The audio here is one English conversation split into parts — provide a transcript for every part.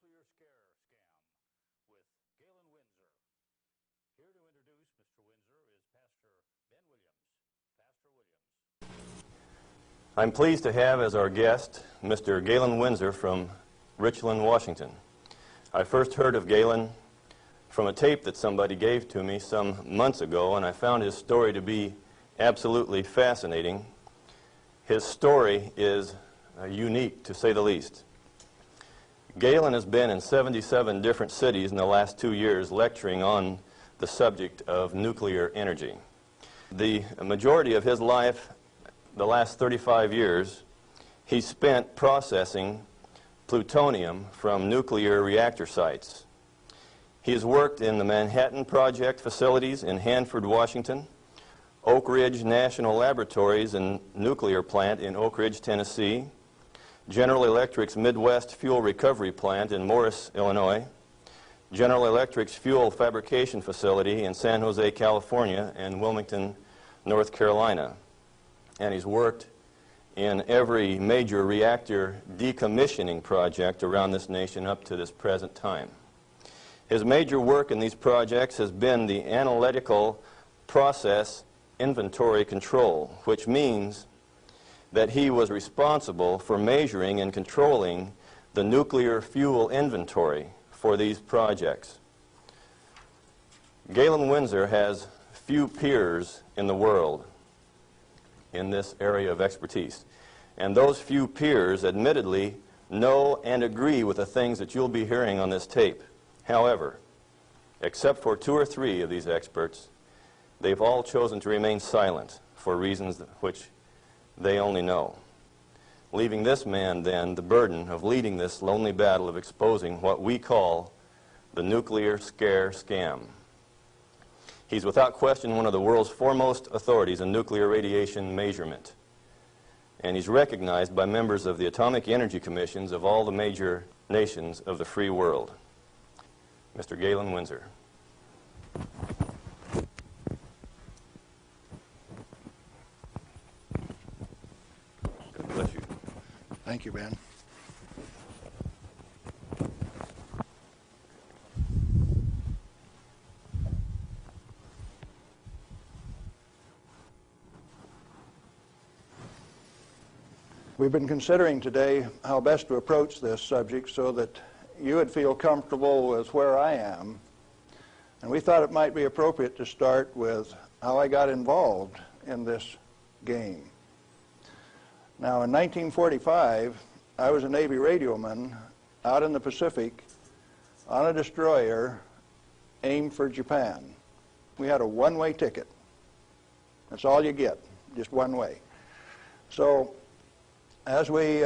nuclear scare scam with Galen Winsor. Here to introduce Mr. Winsor is Pastor Ben Williams. Pastor Williams. I'm pleased to have as our guest Mr. Galen Winsor from Richland, Washington. I first heard of Galen from a tape that somebody gave to me some months ago, and I found his story to be absolutely fascinating. His story is unique, to say the least. Galen has been in 77 different cities in the last 2 years lecturing on the subject of nuclear energy. The majority of his life, the last 35 years, he spent processing plutonium from nuclear reactor sites. He has worked in the Manhattan Project facilities in Hanford, Washington, Oak Ridge National Laboratories and Nuclear Plant in Oak Ridge, Tennessee, General Electric's Midwest Fuel Recovery Plant in Morris, Illinois, General Electric's Fuel Fabrication Facility in San Jose, California, and Wilmington, North Carolina. And he's worked in every major reactor decommissioning project around this nation up to this present time. His major work in these projects has been the analytical process inventory control, which means that he was responsible for measuring and controlling the nuclear fuel inventory for these projects. Galen Winsor has few peers in the world in this area of expertise. And those few peers admittedly know and agree with the things that you'll be hearing on this tape. However, except for 2 or 3 of these experts, they've all chosen to remain silent for reasons which they only know, leaving this man then the burden of leading this lonely battle of exposing what we call the nuclear scare scam. He's without question one of the world's foremost authorities in nuclear radiation measurement, and he's recognized by members of the Atomic Energy Commissions of all the major nations of the free world. Mr. Galen Winsor. God bless you. Thank you, Ben. We've been considering today how best to approach this subject so that you would feel comfortable with where I am. And we thought it might be appropriate to start with how I got involved in this game. Now, in 1945, I was a Navy radioman out in the Pacific on a destroyer aimed for Japan. We had a one-way ticket. That's all you get, just one way. So as we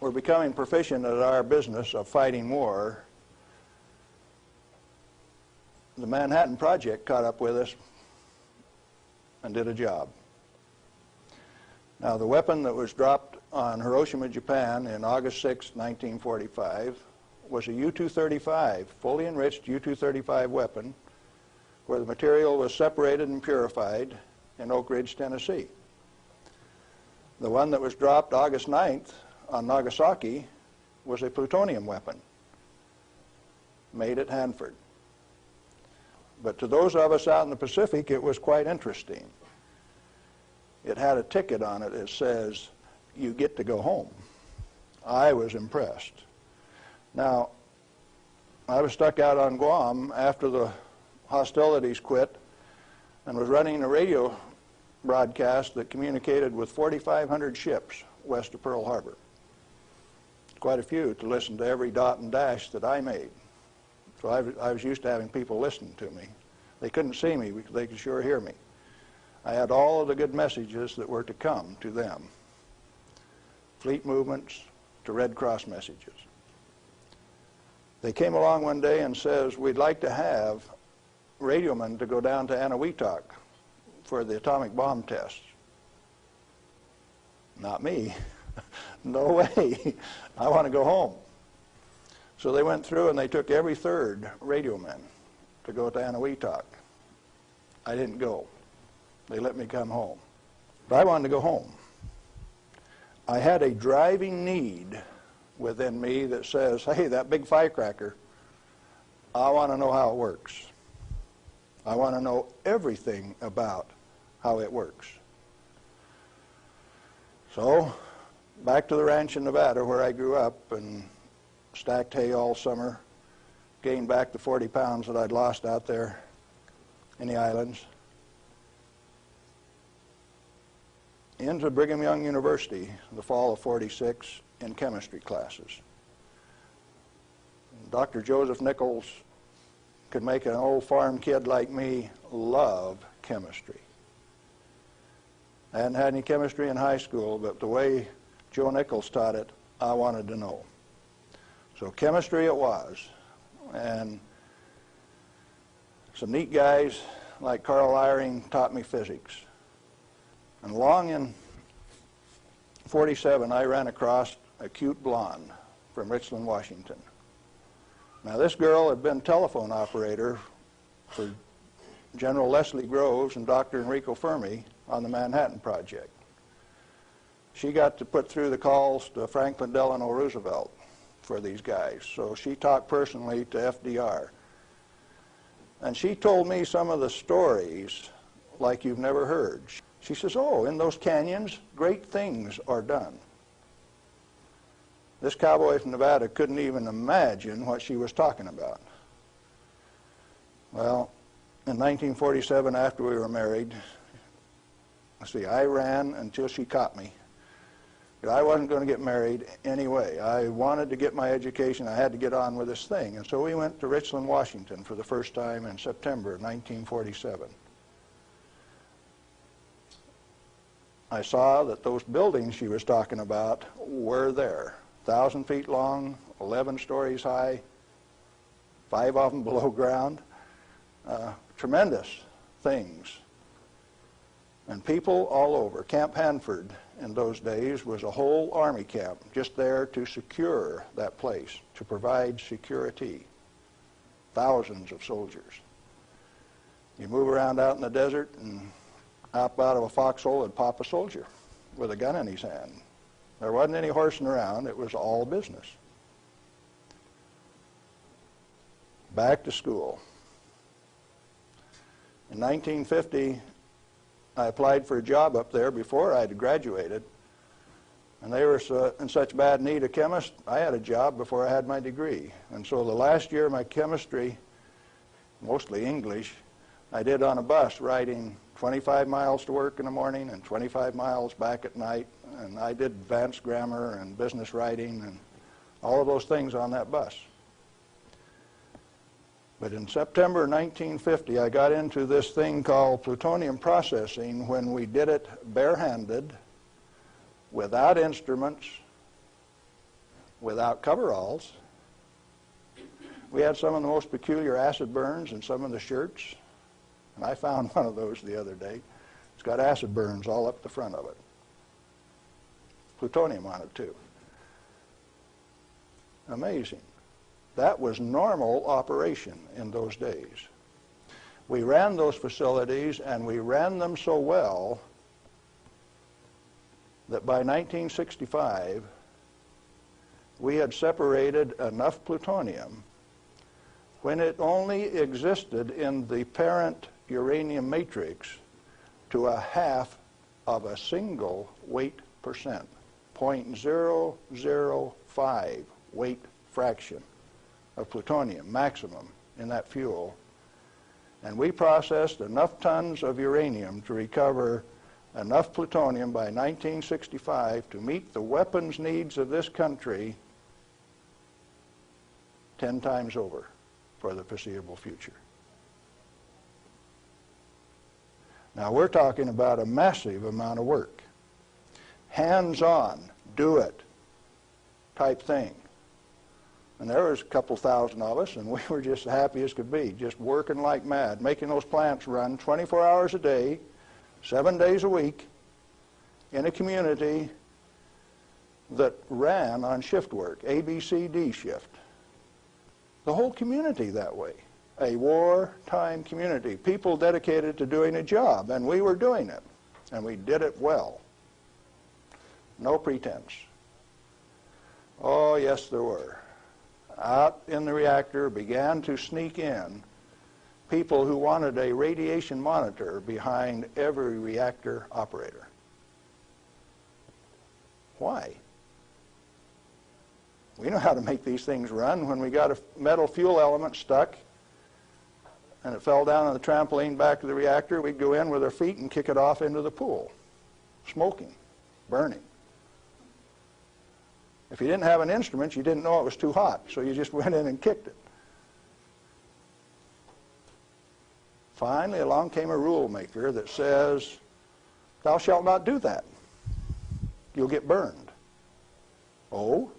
were becoming proficient at our business of fighting war, the Manhattan Project caught up with us and did a job. Now, the weapon that was dropped on Hiroshima, Japan in August 6, 1945 was a U-235, fully enriched U-235 weapon, where the material was separated and purified in Oak Ridge, Tennessee. The one that was dropped August 9th on Nagasaki was a plutonium weapon made at Hanford. But to those of us out in the Pacific, it was quite interesting. It had a ticket on it that says, "You get to go home." I was impressed. Now, I was stuck out on Guam after the hostilities quit and was running a radio broadcast that communicated with 4,500 ships west of Pearl Harbor. Quite a few to listen to every dot and dash that I made. So I was used to having people listen to me. They couldn't see me, but they could sure hear me. I had all of the good messages that were to come to them. Fleet movements to Red Cross messages. They came along one day and says, "We'd like to have radiomen to go down to Eniwetok for the atomic bomb tests." Not me. No way. I want to go home. So they went through and they took every 3rd radioman to go to Eniwetok. I didn't go. They let me come home. But I wanted to go home. I had a driving need within me that says, hey, that big firecracker, I want to know how it works. I want to know everything about how it works. So, back to the ranch in Nevada where I grew up and stacked hay all summer, gained back the 40 pounds that I'd lost out there in the islands. Into Brigham Young University in the fall of '46 in chemistry classes. Dr. Joseph Nichols could make an old farm kid like me love chemistry. I hadn't had any chemistry in high school, but the way Joe Nichols taught it, I wanted to know. So chemistry it was. And some neat guys like Carl Eyring taught me physics. And along in '47, I ran across a cute blonde from Richland, Washington. Now, this girl had been telephone operator for General Leslie Groves and Dr. Enrico Fermi on the Manhattan Project. She got to put through the calls to Franklin Delano Roosevelt for these guys, so she talked personally to FDR. And she told me some of the stories like you've never heard. She says, oh, in those canyons, great things are done. This cowboy from Nevada couldn't even imagine what she was talking about. Well, in 1947, after we were married, I ran until she caught me. But I wasn't going to get married anyway. I wanted to get my education. I had to get on with this thing. And so we went to Richland, Washington for the first time in September of 1947. I saw that those buildings she was talking about were there. 1,000 feet long, 11 stories high, 5 of them below ground. Tremendous things. And people all over. Camp Hanford in those days was a whole army camp just there to secure that place, to provide security. Thousands of soldiers. You move around out in the desert and hop out of a foxhole and pop a soldier with a gun in his hand. There wasn't any horsing around. It was all business. Back to school. In 1950, I applied for a job up there before I had graduated, and they were in such bad need of chemists, I had a job before I had my degree. And so the last year of my chemistry, mostly English, I did on a bus, riding 25 miles to work in the morning and 25 miles back at night. And I did advanced grammar and business writing and all of those things on that bus. But in September 1950, I got into this thing called plutonium processing when we did it barehanded, without instruments, without coveralls. We had some of the most peculiar acid burns in some of the shirts. And I found one of those the other day. It's got acid burns all up the front of it. Plutonium on it, too. Amazing. That was normal operation in those days. We ran those facilities, and we ran them so well that by 1965, we had separated enough plutonium when it only existed in the parent uranium matrix to a half of a single weight percent, 0.005 weight fraction of plutonium maximum in that fuel. And we processed enough tons of uranium to recover enough plutonium by 1965 to meet the weapons needs of this country 10 times over for the foreseeable future. Now we're talking about a massive amount of work. Hands-on, do it type thing. And there was a couple thousand of us, and we were just happy as could be, just working like mad, making those plants run 24 hours a day, 7 days a week, in a community that ran on shift work, A, B, C, D shift. The whole community that way. A wartime community, people dedicated to doing a job, and we were doing it, and we did it well. No pretense. Oh, yes, there were. Out in the reactor began to sneak in people who wanted a radiation monitor behind every reactor operator. Why? We know how to make these things run. When we got a metal fuel element stuck and it fell down on the trampoline back of the reactor, we'd go in with our feet and kick it off into the pool, smoking, burning. If you didn't have an instrument, you didn't know it was too hot, so you just went in and kicked it. Finally, along came a rule maker that says, thou shalt not do that. You'll get burned. Oh?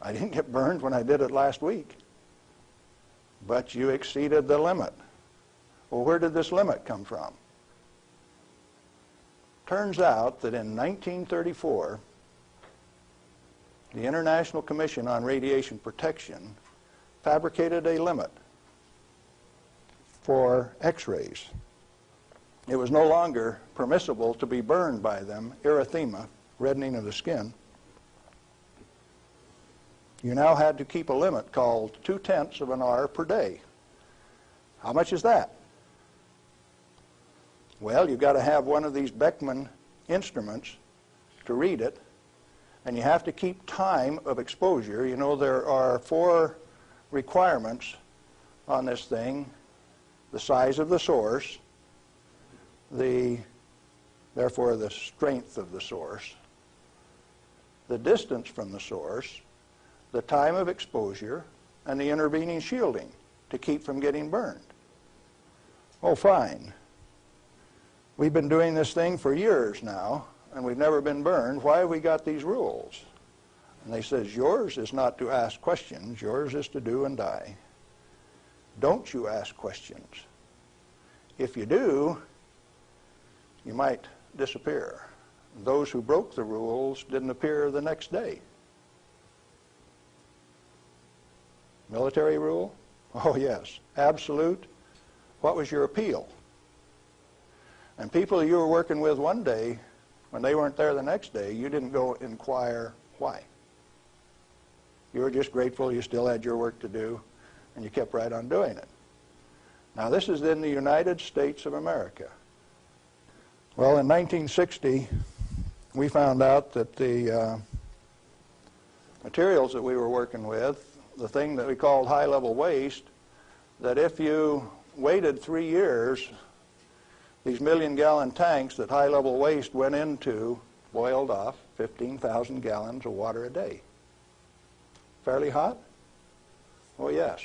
I didn't get burned when I did it last week. But you exceeded the limit. Well, where did this limit come from? Turns out that in 1934, the International Commission on Radiation Protection fabricated a limit for X-rays. It was no longer permissible to be burned by them, erythema, reddening of the skin. You now had to keep a limit called 0.2 of an hour per day. How much is that? Well, you've got to have one of these Beckman instruments to read it, and you have to keep time of exposure. You know, there are 4 requirements on this thing: the size of the source, therefore the strength of the source, the distance from the source, the time of exposure, and the intervening shielding to keep from getting burned. Oh, fine. We've been doing this thing for years now, and we've never been burned. Why have we got these rules? And they says, yours is not to ask questions, yours is to do and die. Don't you ask questions. If you do, you might disappear. Those who broke the rules didn't appear the next day. Military rule? Oh, yes. Absolute. What was your appeal? And people you were working with one day, when they weren't there the next day, you didn't go inquire why. You were just grateful you still had your work to do, and you kept right on doing it. Now, this is in the United States of America. Well, in 1960, we found out that the materials that we were working with, the thing that we called high-level waste, that if you waited 3 years, these million-gallon tanks that high-level waste went into boiled off 15,000 gallons of water a day. Fairly hot? Oh, yes.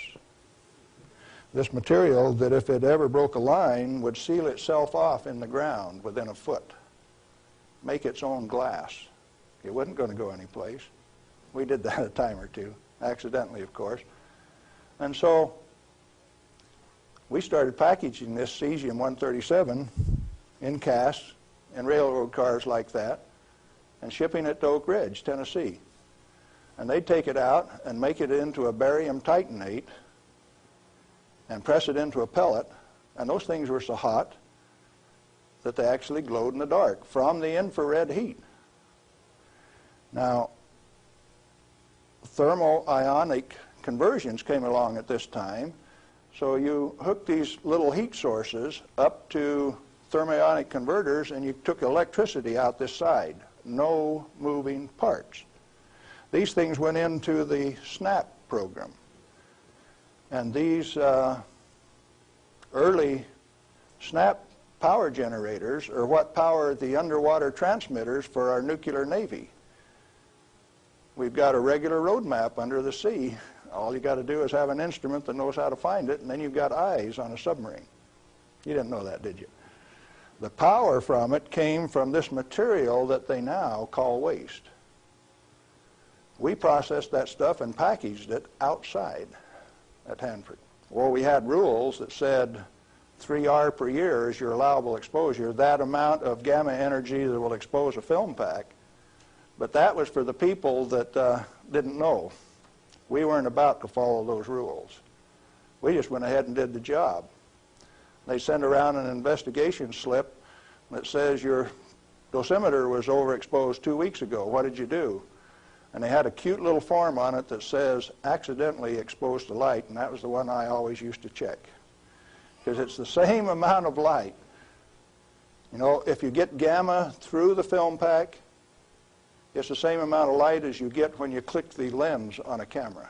This material, that if it ever broke a line, would seal itself off in the ground within a foot, make its own glass. It wasn't going to go anyplace. We did that a time or two, accidentally, of course. And so we started packaging this cesium-137 in casks and railroad cars like that and shipping it to Oak Ridge, Tennessee. And they'd take it out and make it into a barium titanate and press it into a pellet, and those things were so hot that they actually glowed in the dark from the infrared heat. Now, thermo-ionic conversions came along at this time, so you hooked these little heat sources up to thermionic converters and you took electricity out this side. No moving parts. These things went into the SNAP program. And these early SNAP power generators are what powered the underwater transmitters for our nuclear navy. We've got a regular road map under the sea. All you got to do is have an instrument that knows how to find it, and then you've got eyes on a submarine. You didn't know that, did you? The power from it came from this material that they now call waste. We processed that stuff and packaged it outside at Hanford. Well, we had rules that said 3R per year is your allowable exposure, that amount of gamma energy that will expose a film pack. But that was for the people that didn't know. We weren't about to follow those rules. We just went ahead and did the job. They send around an investigation slip that says your dosimeter was overexposed 2 weeks ago. What did you do? And they had a cute little form on it that says accidentally exposed to light, and that was the one I always used to check. Because it's the same amount of light. You know, if you get gamma through the film pack, it's the same amount of light as you get when you click the lens on a camera.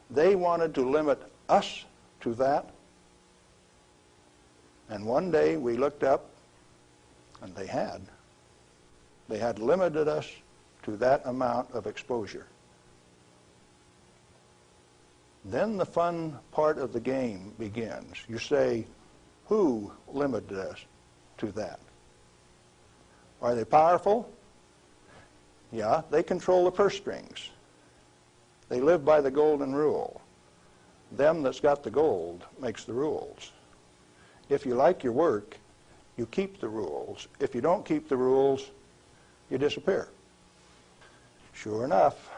They wanted to limit us to that. And one day we looked up, and they had. They had limited us to that amount of exposure. Then the fun part of the game begins. You say, who limited us to that? Are they powerful? Yeah, they control the purse strings. They live by the golden rule. Them that's got the gold makes the rules. If you like your work, you keep the rules. If you don't keep the rules, you disappear. Sure enough,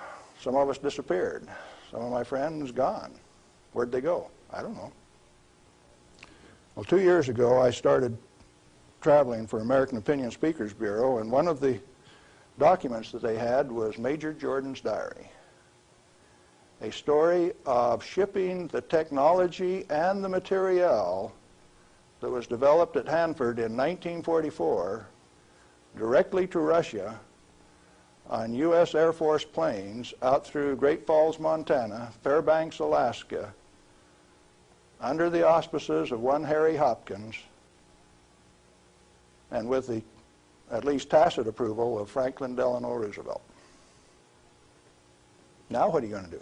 some of us disappeared. Some of my friends gone. Where'd they go? I don't know. Well, 2 years ago, I started traveling for American Opinion Speakers Bureau, and one of the documents that they had was Major Jordan's diary. A story of shipping the technology and the materiel that was developed at Hanford in 1944 directly to Russia on U.S. Air Force planes out through Great Falls, Montana, Fairbanks, Alaska, under the auspices of one Harry Hopkins, and with the at least tacit approval of Franklin Delano Roosevelt. Now what are you going to do?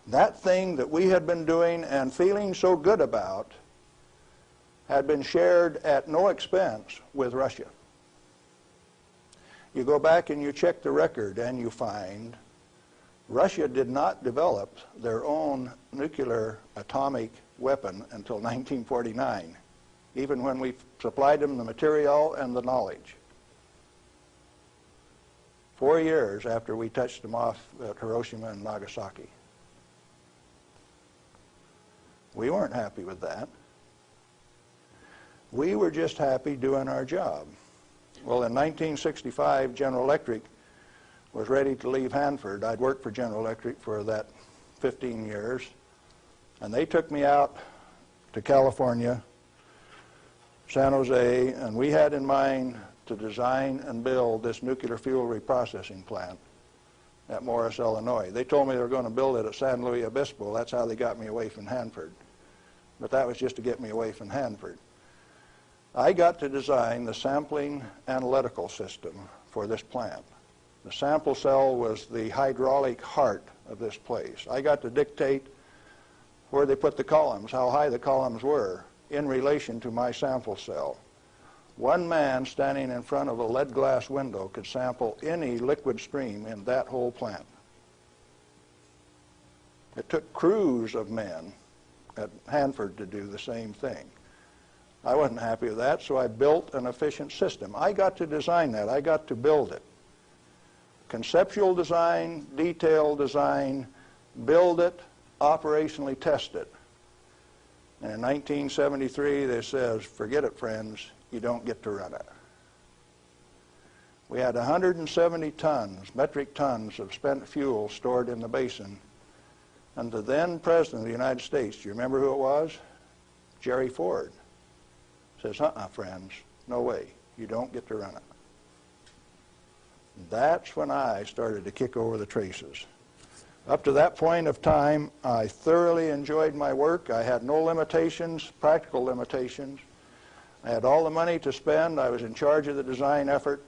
That thing that we had been doing and feeling so good about had been shared at no expense with Russia. You go back and you check the record and you find Russia did not develop their own nuclear atomic weapon until 1949, even when we supplied them the material and the knowledge. 4 years after we touched them off at Hiroshima and Nagasaki. We weren't happy with that. We were just happy doing our job. Well, in 1965, General Electric was ready to leave Hanford. I'd worked for General Electric for that 15 years, and they took me out to California, San Jose, and we had in mind to design and build this nuclear fuel reprocessing plant at Morris, Illinois. They told me they were going to build it at San Luis Obispo. That's how they got me away from Hanford. But that was just to get me away from Hanford. I got to design the sampling analytical system for this plant. The sample cell was the hydraulic heart of this place. I got to dictate where they put the columns, how high the columns were in relation to my sample cell. One man standing in front of a lead glass window could sample any liquid stream in that whole plant. It took crews of men at Hanford to do the same thing. I wasn't happy with that, so I built an efficient system. I got to design that. I got to build it. Conceptual design, detailed design, build it, operationally test it. And in 1973, they says, forget it, friends, you don't get to run it. We had 170 tons, metric tons of spent fuel stored in the basin. And the then President of the United States, do you remember who it was? Jerry Ford. Says, friends, no way, you don't get to run it. That's when I started to kick over the traces. Up to that point of time, I thoroughly enjoyed my work. I had no limitations, practical limitations. I had all the money to spend. I was in charge of the design effort.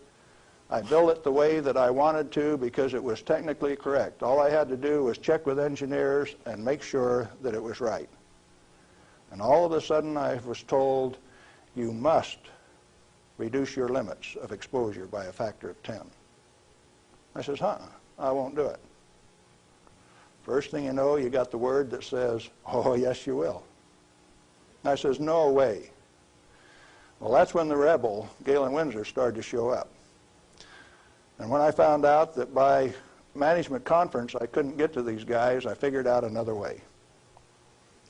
I built it the way that I wanted to because it was technically correct. All I had to do was check with engineers and make sure that it was right. And all of a sudden I was told, you must reduce your limits of exposure by a factor of 10. I says, I won't do it. First thing you know, you got the word that says, oh, yes, you will. And I says, no way. Well, that's when the rebel, Galen Winsor, started to show up. And when I found out that by management conference I couldn't get to these guys, I figured out another way.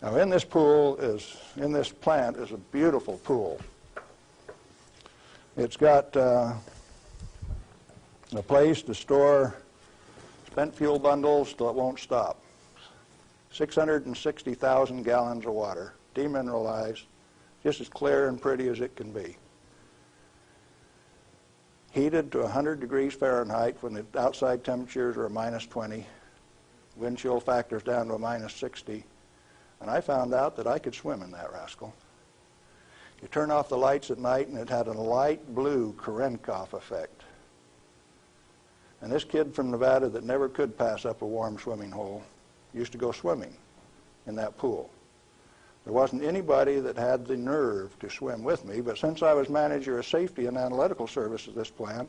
Now, in this plant is a beautiful pool. It's got a place to store spent fuel bundles till it won't stop. 660,000 gallons of water, demineralized, just as clear and pretty as it can be. Heated to 100 degrees Fahrenheit when the outside temperatures are minus 20, wind chill factors down to a minus 60, and I found out that I could swim in that rascal. You turn off the lights at night and it had a light blue Cherenkov effect. And this kid from Nevada that never could pass up a warm swimming hole used to go swimming in that pool. There wasn't anybody that had the nerve to swim with me, but since I was manager of safety and analytical service at this plant,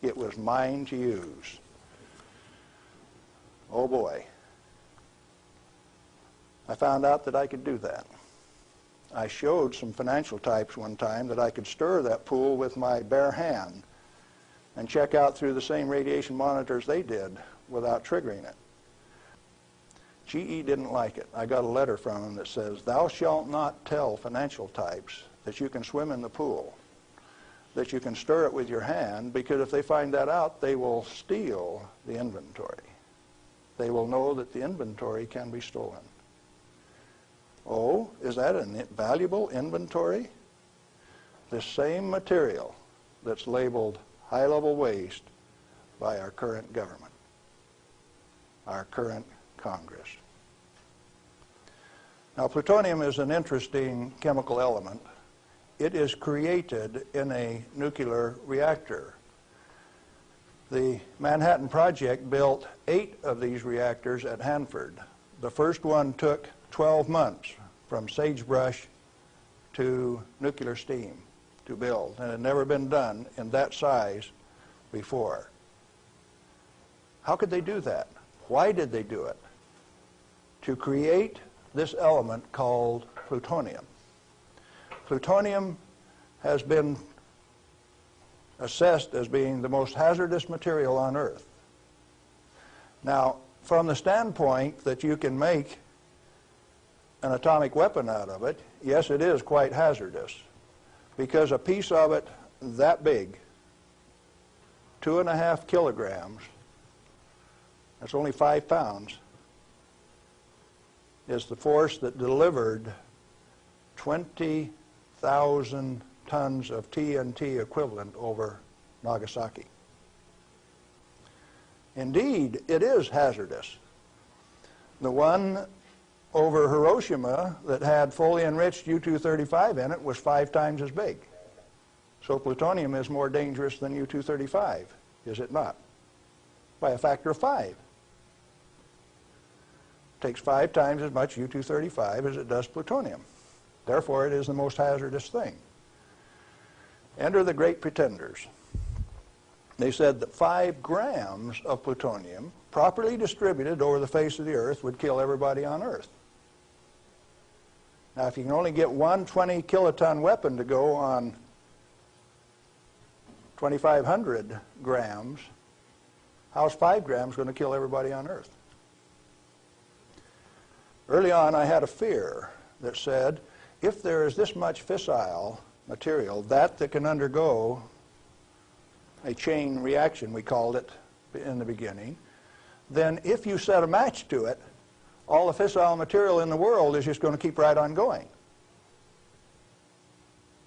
it was mine to use. Oh boy. I found out that I could do that. I showed some financial types one time that I could stir that pool with my bare hand and check out through the same radiation monitors they did without triggering it. GE didn't like it. I got a letter from them that says, "Thou shalt not tell financial types that you can swim in the pool, that you can stir it with your hand, because if they find that out, they will steal the inventory. They will know that the inventory can be stolen." Oh, is that a valuable inventory? The same material that's labeled high-level waste by our current government, our current Congress. Now, plutonium is an interesting chemical element. It is created in a nuclear reactor. The Manhattan Project built 8 of these reactors at Hanford. The first one took 12 months from sagebrush to nuclear steam to build, and it had never been done in that size before. How could they do that? Why did they do it? To create this element called plutonium. Plutonium has been assessed as being the most hazardous material on Earth. Now, from the standpoint that you can make an atomic weapon out of it, yes, it is quite hazardous, because a piece of it that big, 2.5 kilograms, that's only 5 pounds, is the force that delivered 20,000 tons of TNT equivalent over Nagasaki. Indeed, it is hazardous. The one over Hiroshima that had fully enriched U-235 in it was 5 times as big. So plutonium is more dangerous than U-235, is it not? By a factor of 5. Takes 5 times as much U-235 as it does plutonium. Therefore, it is the most hazardous thing. Enter the great pretenders. They said that 5 grams of plutonium, properly distributed over the face of the Earth, would kill everybody on Earth. Now, if you can only get one 20-kiloton weapon to go on 2,500 grams, how's 5 grams going to kill everybody on Earth? Early on, I had a fear that said, if there is this much fissile material, that can undergo a chain reaction, we called it in the beginning, then if you set a match to it, all the fissile material in the world is just going to keep right on going.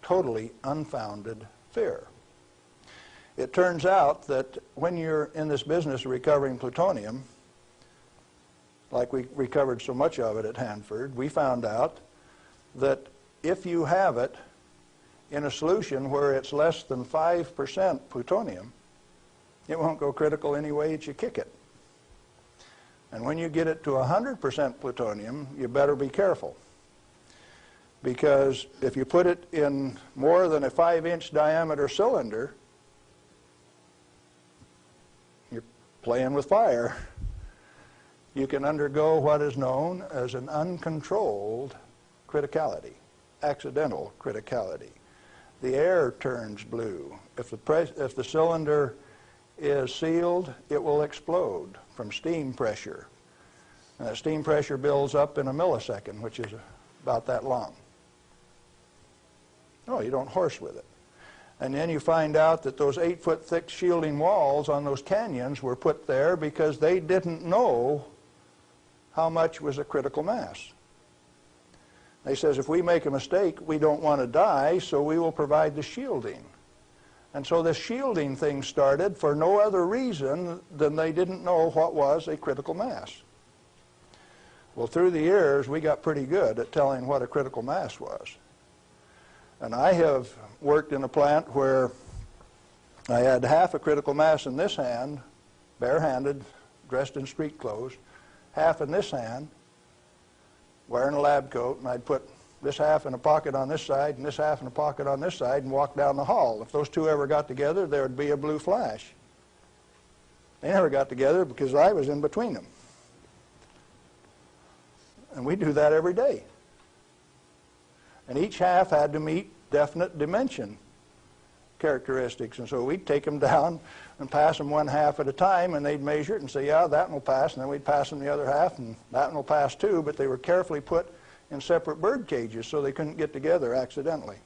Totally unfounded fear. It turns out that when you're in this business of recovering plutonium, like we recovered so much of it at Hanford, we found out that if you have it in a solution where it's less than 5% plutonium, it won't go critical any way that you kick it. And when you get it to 100% plutonium, you better be careful. Because if you put it in more than a 5-inch diameter cylinder, you're playing with fire. You can undergo what is known as an uncontrolled criticality, accidental criticality. The air turns blue. If the cylinder is sealed, it will explode from steam pressure. And that steam pressure builds up in a millisecond, which is about that long. No, you don't horse with it. And then you find out that those 8-foot thick shielding walls on those canyons were put there because they didn't know how much was a critical mass. They says, if we make a mistake, we don't want to die, so we will provide the shielding. And so this shielding thing started for no other reason than they didn't know what was a critical mass. Well, through the years, we got pretty good at telling what a critical mass was. And I have worked in a plant where I had half a critical mass in this hand, barehanded, dressed in street clothes, half in this hand, wearing a lab coat, and I'd put this half in a pocket on this side and this half in a pocket on this side and walk down the hall. If those two ever got together, there would be a blue flash. They never got together because I was in between them. And we do that every day. And each half had to meet definite dimension characteristics. And so we'd take them down and pass them one half at a time, and they'd measure it and say, yeah, that one will pass. And then we'd pass them the other half, and that one will pass too. But they were carefully put in separate bird cages so they couldn't get together accidentally.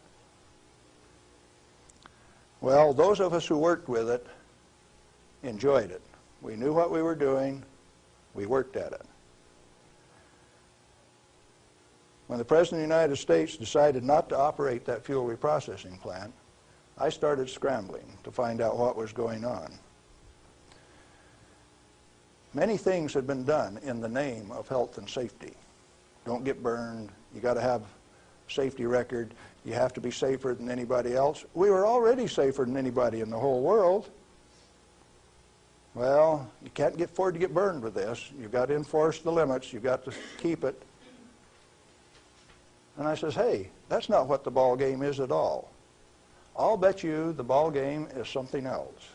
Well, those of us who worked with it enjoyed it. We knew what we were doing. We worked at it. When the President of the United States decided not to operate that fuel reprocessing plant, I started scrambling to find out what was going on. Many things had been done in the name of health and safety. Don't get burned. You got to have a safety record. You have to be safer than anybody else. We were already safer than anybody in the whole world. Well, you can't afford to get burned with this. You've got to enforce the limits. You've got to keep it. And I says, hey, that's not what the ball game is at all. I'll bet you the ball game is something else.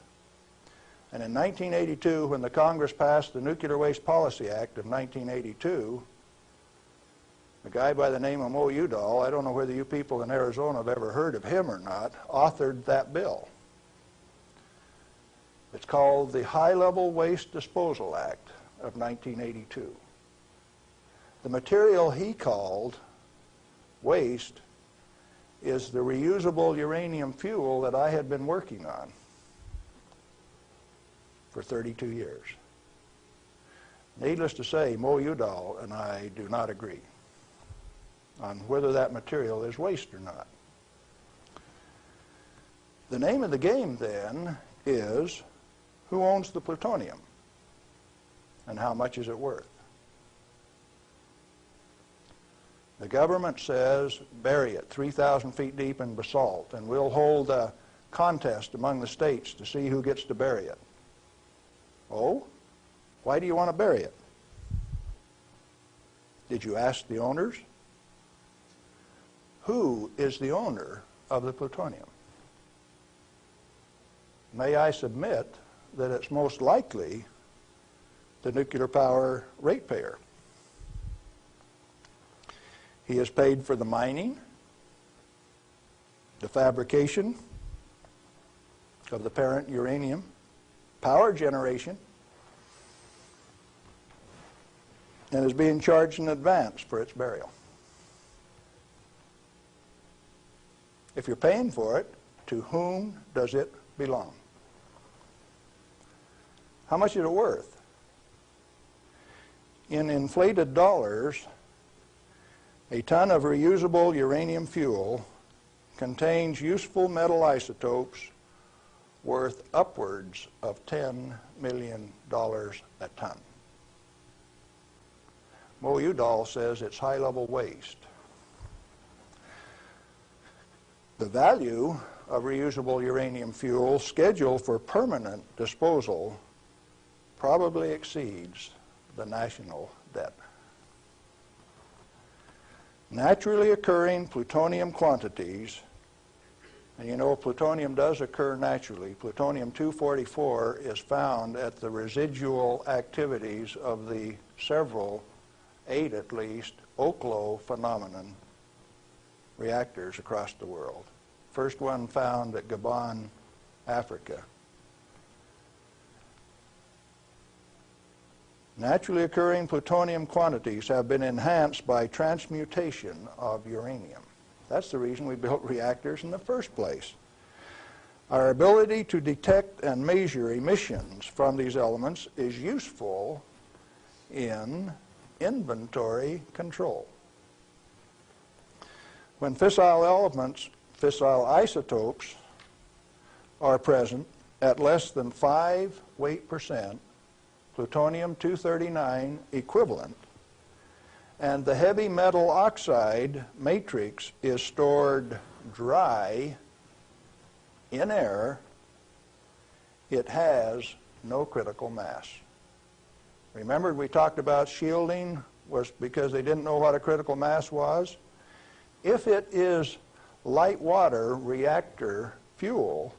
And in 1982, when the Congress passed the Nuclear Waste Policy Act of 1982, a guy by the name of Mo Udall, I don't know whether you people in Arizona have ever heard of him or not, authored that bill. It's called the High-Level Waste Disposal Act of 1982. The material he called waste is the reusable uranium fuel that I had been working on for 32 years. Needless to say, Mo Udall and I do not agree on whether that material is waste or not. The name of the game then is, who owns the plutonium and how much is it worth? The government says, bury it 3,000 feet deep in basalt, and we'll hold a contest among the states to see who gets to bury it. Oh? Why do you want to bury it? Did you ask the owners? Who is the owner of the plutonium? May I submit that it's most likely the nuclear power ratepayer. He is paid for the mining, the fabrication of the parent uranium, power generation, and is being charged in advance for its burial. If you're paying for it, to whom does it belong? How much is it worth? In inflated dollars, a ton of reusable uranium fuel contains useful metal isotopes worth upwards of $10 million a ton. Mo Udall says it's high-level waste. The value of reusable uranium fuel scheduled for permanent disposal probably exceeds the national debt. Naturally occurring plutonium quantities, and you know plutonium does occur naturally. Plutonium-244 is found at the residual activities of the several, 8 at least, Oklo phenomenon reactors across the world. First one found at Gabon, Africa. Naturally occurring plutonium quantities have been enhanced by transmutation of uranium. That's the reason we built reactors in the first place. Our ability to detect and measure emissions from these elements is useful in inventory control. When fissile elements, fissile isotopes, are present at less than 5 weight percent, plutonium-239 equivalent, and the heavy metal oxide matrix is stored dry in air, it has no critical mass. Remember we talked about shielding was because they didn't know what a critical mass was? If it is light water reactor fuel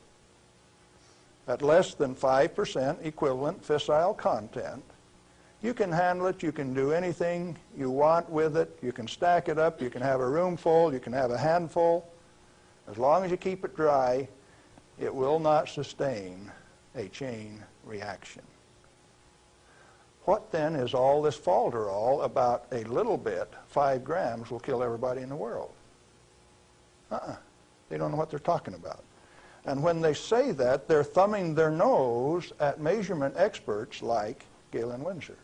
at less than 5% equivalent fissile content, you can handle it, you can do anything you want with it, you can stack it up, you can have a room full, you can have a handful. As long as you keep it dry, it will not sustain a chain reaction. What then is all this falderall about a little bit, 5 grams will kill everybody in the world? They don't know what they're talking about. And when they say that, they're thumbing their nose at measurement experts like Galen Winsor.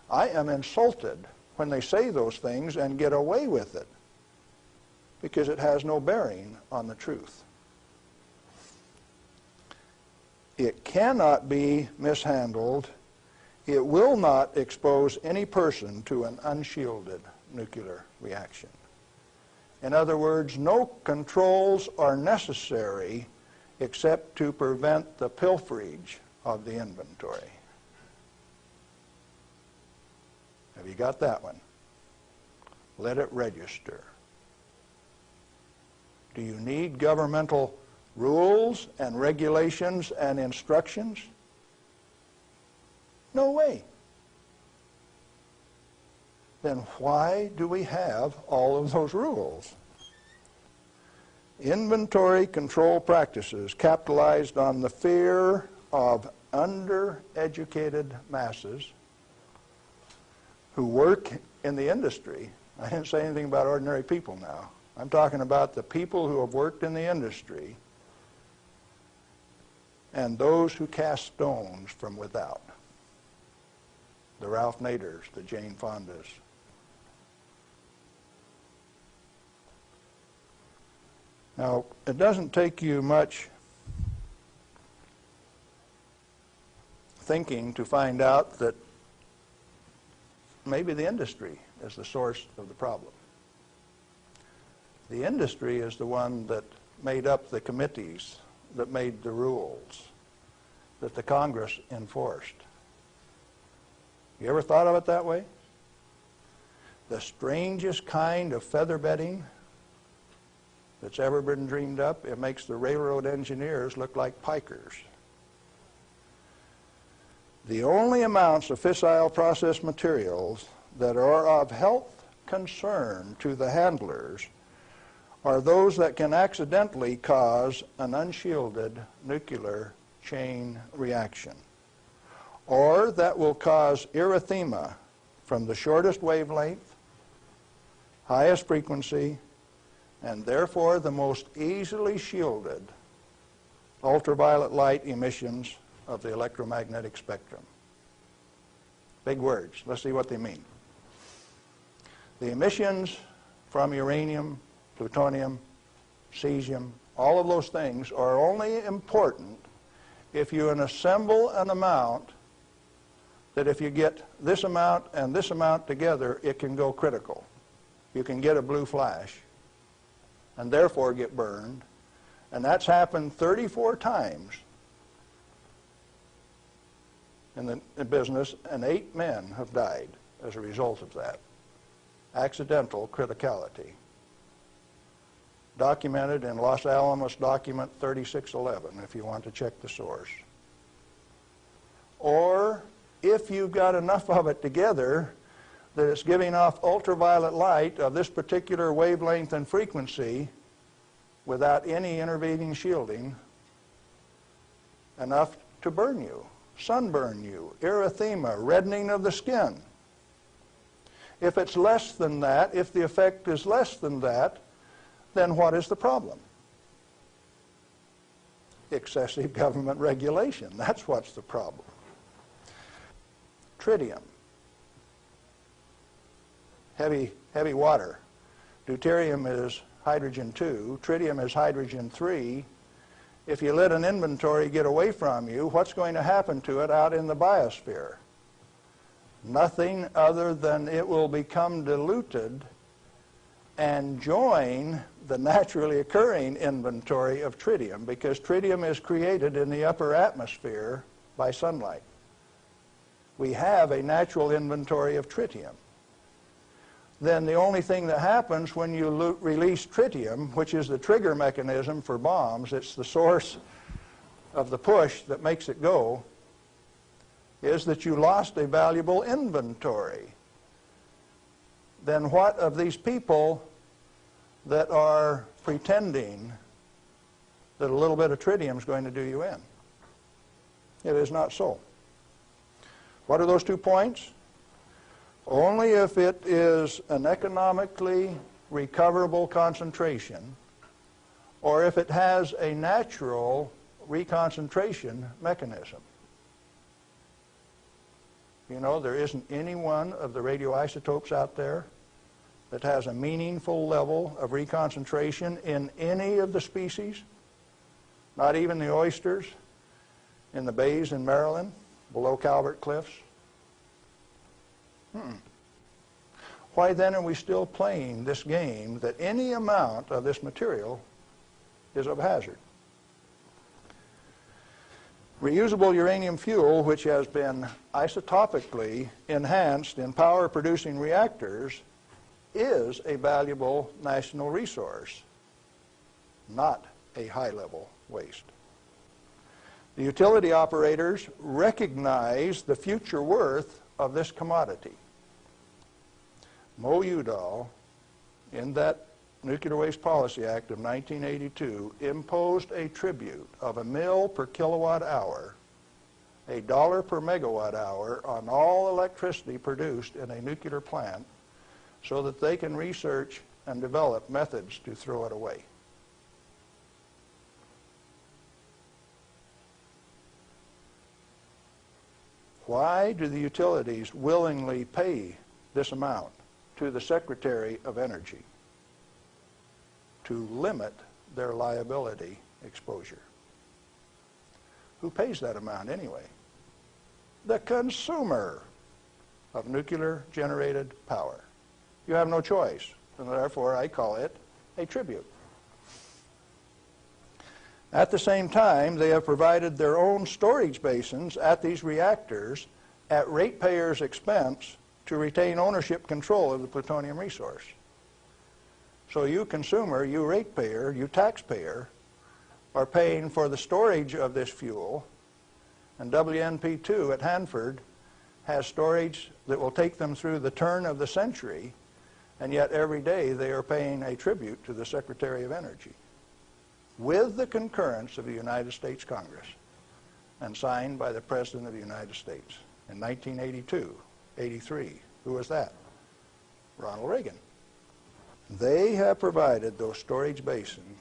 I am insulted when they say those things and get away with it because it has no bearing on the truth. It cannot be mishandled. It will not expose any person to an unshielded nuclear reaction. In other words, no controls are necessary except to prevent the pilferage of the inventory. Have you got that one? Let it register. Do you need governmental rules and regulations and instructions? No way. Then why do we have all of those rules? Inventory control practices capitalized on the fear of undereducated masses who work in the industry. I didn't say anything about ordinary people now. I'm talking about the people who have worked in the industry and those who cast stones from without. The Ralph Naders, the Jane Fondas. Now, it doesn't take you much thinking to find out that maybe the industry is the source of the problem. The industry is the one that made up the committees that made the rules that the Congress enforced. You ever thought of it that way? The strangest kind of feather bedding that's ever been dreamed up, it makes the railroad engineers look like pikers. The only amounts of fissile process materials that are of health concern to the handlers are those that can accidentally cause an unshielded nuclear chain reaction, or that will cause erythema from the shortest wavelength, highest frequency, and therefore the most easily shielded ultraviolet light emissions of the electromagnetic spectrum. Big words. Let's see what they mean. The emissions from uranium, plutonium, cesium, all of those things are only important if you assemble an amount that if you get this amount and this amount together, it can go critical. You can get a blue flash and therefore get burned. And that's happened 34 times in the business, and 8 men have died as a result of that. Accidental criticality. Documented in Los Alamos document 3611, if you want to check the source. Or if you've got enough of it together that it's giving off ultraviolet light of this particular wavelength and frequency without any intervening shielding, enough to burn you, sunburn you, erythema, reddening of the skin. If it's less than that, if the effect is less than that, then what is the problem? excessive government regulation. That's what's the problem. Tritium, heavy water. Deuterium is hydrogen 2. Tritium is hydrogen 3. If you let an inventory get away from you, what's going to happen to it out in the biosphere? Nothing other than it will become diluted and join the naturally occurring inventory of tritium, because tritium is created in the upper atmosphere by sunlight. We have a natural inventory of tritium. Then the only thing that happens when you release tritium, which is the trigger mechanism for bombs, it's the source of the push that makes it go, is that you lost a valuable inventory. Then what of these people that are pretending that a little bit of tritium is going to do you in? It is not so. What are those 2 points? Only if it is an economically recoverable concentration, or if it has a natural reconcentration mechanism. You know, there isn't any one of the radioisotopes out there that has a meaningful level of reconcentration in any of the species, not even the oysters in the bays in Maryland, below Calvert Cliffs. Why then are we still playing this game that any amount of this material is of hazard? Reusable uranium fuel, which has been isotopically enhanced in power-producing reactors, is a valuable national resource, not a high-level waste. The utility operators recognize the future worth of this commodity. Mo Udall, in that Nuclear Waste Policy Act of 1982, imposed a tribute of $1 per kilowatt hour, $1 per megawatt hour on all electricity produced in a nuclear plant, so that they can research and develop methods to throw it away. Why do the utilities willingly pay this amount to the Secretary of Energy? To limit their liability exposure. Who pays that amount anyway? The consumer of nuclear-generated power. You have no choice, and therefore I call it a tribute. At the same time, they have provided their own storage basins at these reactors at ratepayers' expense to retain ownership control of the plutonium resource. So you consumer, you ratepayer, you taxpayer, are paying for the storage of this fuel, and WNP2 at Hanford has storage that will take them through the turn of the century, and yet every day they are paying a tribute to the Secretary of Energy, with the concurrence of the United States Congress, and signed by the President of the United States in 1982, 83. Who was that? Ronald Reagan. They have provided those storage basins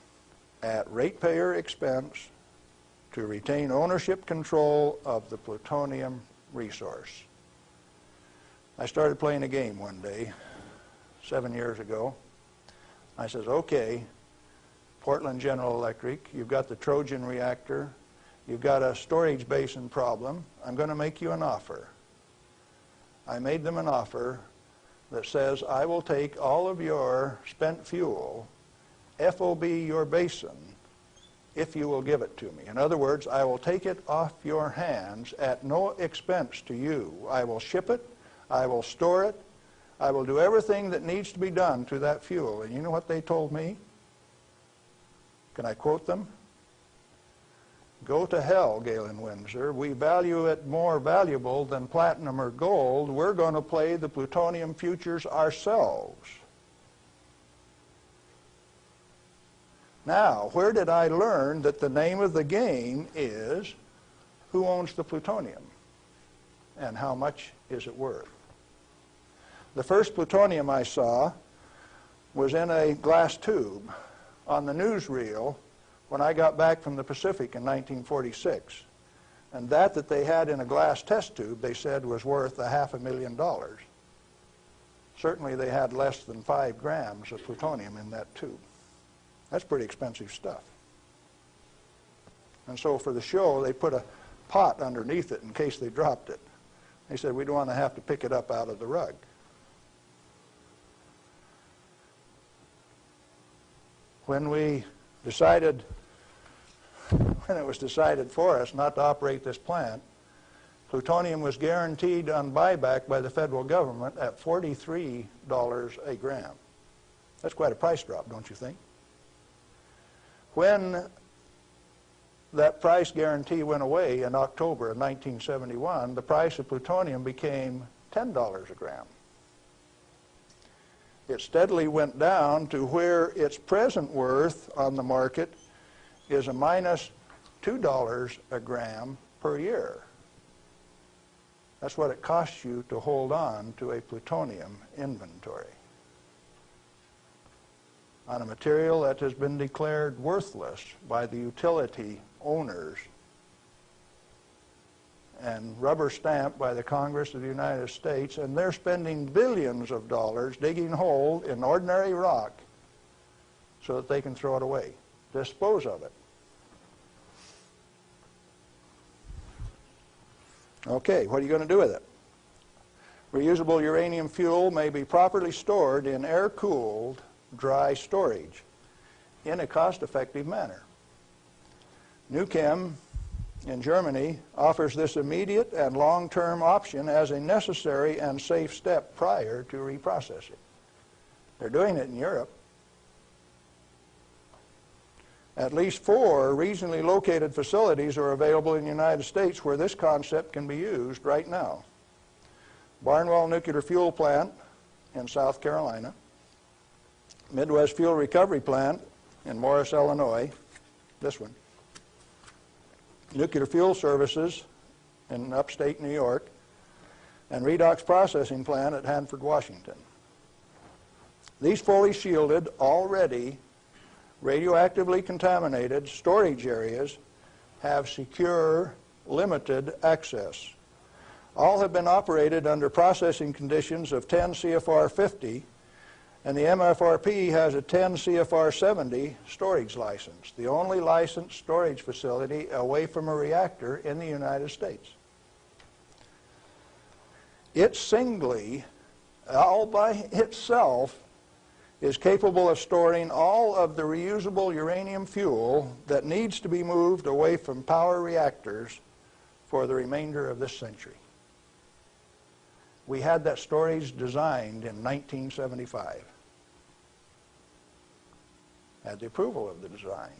at ratepayer expense to retain ownership control of the plutonium resource. I started playing a game one day, 7 years ago. I says, okay, Portland General Electric, you've got the Trojan reactor, you've got a storage basin problem, I'm going to make you an offer. I made them an offer that says, I will take all of your spent fuel, FOB your basin, if you will give it to me. In other words, I will take it off your hands at no expense to you. I will ship it, I will store it, I will do everything that needs to be done to that fuel. And you know what they told me? Can I quote them? Go to hell, Galen Winsor. We value it more valuable than platinum or gold. We're going to play the plutonium futures ourselves. Now, where did I learn that the name of the game is who owns the plutonium and how much is it worth? The first plutonium I saw was in a glass tube on the newsreel when I got back from the Pacific in 1946. And that they had in a glass test tube, they said, was worth $500,000. Certainly they had less than 5 grams of plutonium in that tube. That's pretty expensive stuff. And so for the show, they put a pot underneath it in case they dropped it. They said, we don't want to have to pick it up out of the rug. When it was decided for us not to operate this plant, plutonium was guaranteed on buyback by the federal government at $43 a gram. That's quite a price drop, don't you think? When that price guarantee went away in October of 1971, the price of plutonium became $10 a gram. It steadily went down to where its present worth on the market is a minus $2 a gram per year. That's what it costs you to hold on to a plutonium inventory on a material that has been declared worthless by the utility owners and rubber stamped by the Congress of the United States, and they're spending billions of dollars digging holes in ordinary rock so that they can throw it away, dispose of it. Okay, what are you going to do with it? Reusable uranium fuel may be properly stored in air-cooled, dry storage in a cost-effective manner. Nuchem in Germany offers this immediate and long-term option as a necessary and safe step prior to reprocessing. They're doing it in Europe. At least 4 regionally located facilities are available in the United States where this concept can be used right now. Barnwell Nuclear Fuel Plant in South Carolina, Midwest Fuel Recovery Plant in Morris, Illinois, this one, Nuclear Fuel Services in upstate New York, and Redox Processing Plant at Hanford, Washington. These fully shielded, already radioactively contaminated storage areas have secure, limited access. All have been operated under processing conditions of 10 CFR 50, and the MFRP has a 10 CFR 70 storage license, the only licensed storage facility away from a reactor in the United States. It singly, all by itself, is capable of storing all of the reusable uranium fuel that needs to be moved away from power reactors for the remainder of this century. We had that storage designed in 1975. Had the approval of the design.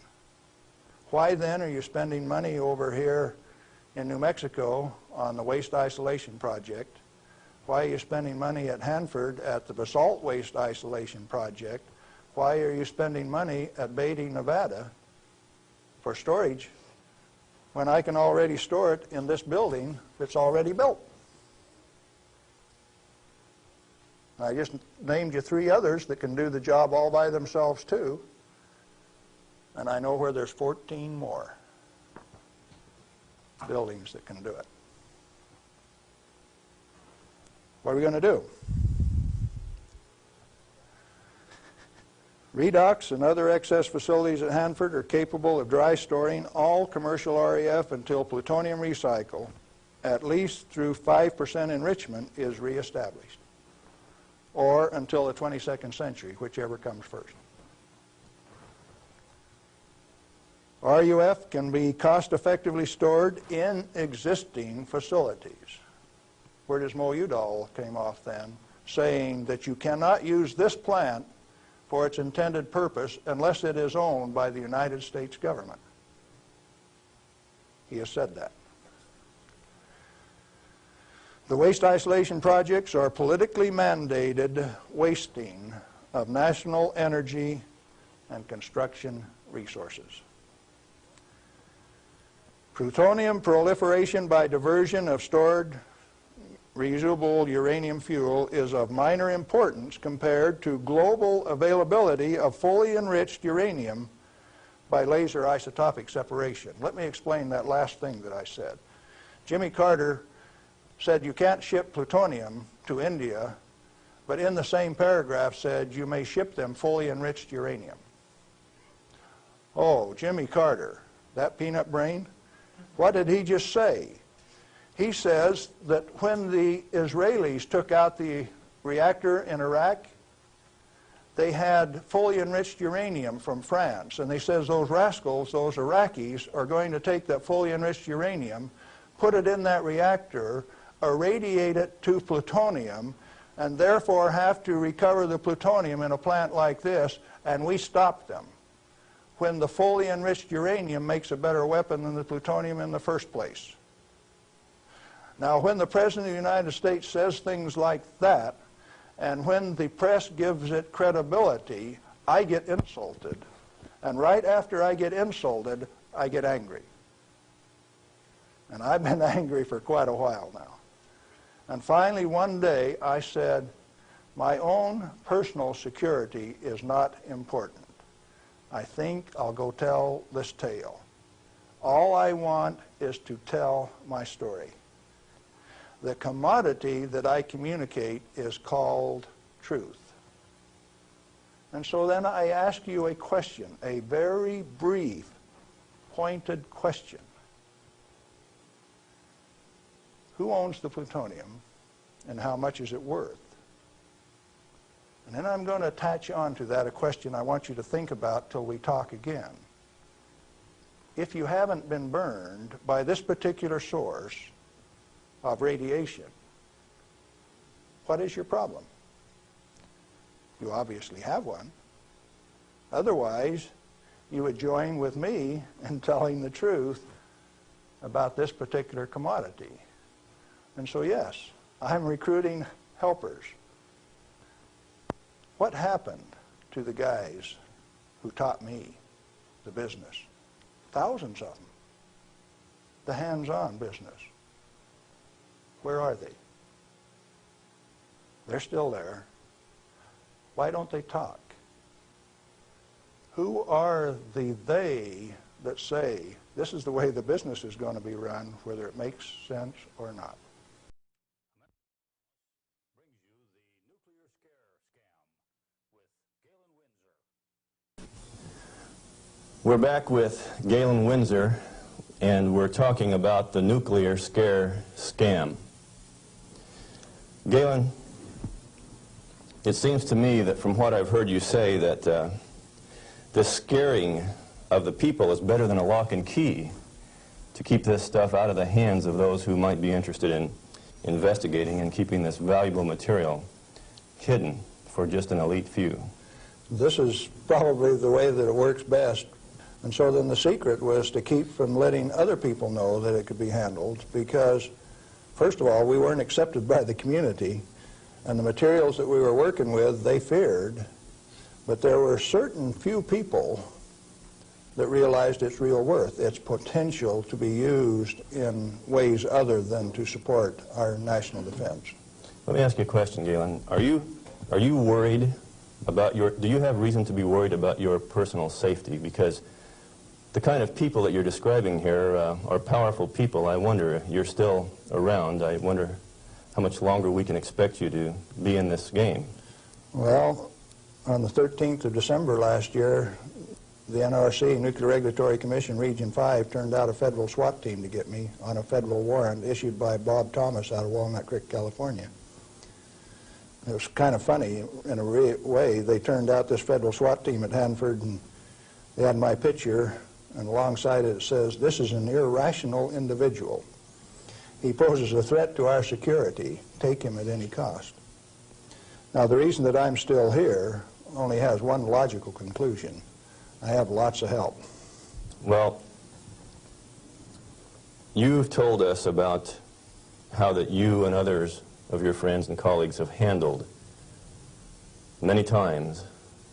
Why then are you spending money over here in New Mexico on the waste isolation project? Why are you spending money at Hanford at the basalt waste isolation project? Why are you spending money at Beatty, Nevada for storage when I can already store it in this building that's already built? I just named you 3 others that can do the job all by themselves too, and I know where there's 14 more buildings that can do it. What are we going to do? Redox and other excess facilities at Hanford are capable of dry storing all commercial REF until plutonium recycle, at least through 5% enrichment, is reestablished, or until the 22nd century, whichever comes first. RUF can be cost-effectively stored in existing facilities. Where does Mo Udall came off then, saying that you cannot use this plant for its intended purpose unless it is owned by the United States government. He has said that. The waste isolation projects are politically mandated wasting of national energy and construction resources. Plutonium proliferation by diversion of stored reusable uranium fuel is of minor importance compared to global availability of fully enriched uranium by laser isotopic separation. Let me explain that last thing that I said. Jimmy Carter said you can't ship plutonium to India, but in the same paragraph said you may ship them fully enriched uranium. Oh, Jimmy Carter, that peanut brain, what did he just say? He says that when the Israelis took out the reactor in Iraq, they had fully enriched uranium from France, and they says those rascals, those Iraqis, are going to take that fully enriched uranium, put it in that reactor, irradiate it to plutonium, and therefore have to recover the plutonium in a plant like this, and we stopped them when the fully enriched uranium makes a better weapon than the plutonium in the first place. Now, when the President of the United States says things like that, and when the press gives it credibility, I get insulted. And right after I get insulted, I get angry. And I've been angry for quite a while now. And finally, one day, I said, my own personal security is not important. I think I'll go tell this tale. All I want is to tell my story. The commodity that I communicate is called truth. And so then I ask you a question, a very brief, pointed question. Who owns the plutonium, and how much is it worth? And then I'm going to attach on to that a question I want you to think about till we talk again. If you haven't been burned by this particular source of radiation, what is your problem? You obviously have one. Otherwise, you would join with me in telling the truth about this particular commodity. And so yes, I'm recruiting helpers. What happened to the guys who taught me the business? Thousands of them. The hands-on business. Where are they? They're still there. Why don't they talk? Who are the they that say this is the way the business is going to be run, whether it makes sense or not? Brings you the nuclear scare scam with Galen Winsor. We're back with Galen Winsor, and we're talking about the nuclear scare scam. Galen, it seems to me that from what I've heard you say that the scaring of the people is better than a lock and key to keep this stuff out of the hands of those who might be interested in investigating and keeping this valuable material hidden for just an elite few. This is probably the way that it works best. And so then the secret was to keep from letting other people know that it could be handled, because first of all, we weren't accepted by the community, and the materials that we were working with, they feared, but there were certain few people that realized its real worth, its potential to be used in ways other than to support our national defense. Let me ask you a question, Galen. Are you worried about do you have reason to be worried about your personal safety? Because the kind of people that you're describing here are powerful people. I wonder, you're still around, I wonder how much longer we can expect you to be in this game. Well, on the 13th of December last year, the NRC, Nuclear Regulatory Commission, Region 5, turned out a federal SWAT team to get me on a federal warrant issued by Bob Thomas out of Walnut Creek, California. It was kind of funny in a way. They turned out this federal SWAT team at Hanford, and they had my picture, and alongside it says, "This is an irrational individual. He poses a threat to our security. Take him at any cost." Now, the reason that I'm still here only has one logical conclusion. I have lots of help. Well, you've told us about how that you and others of your friends and colleagues have handled many times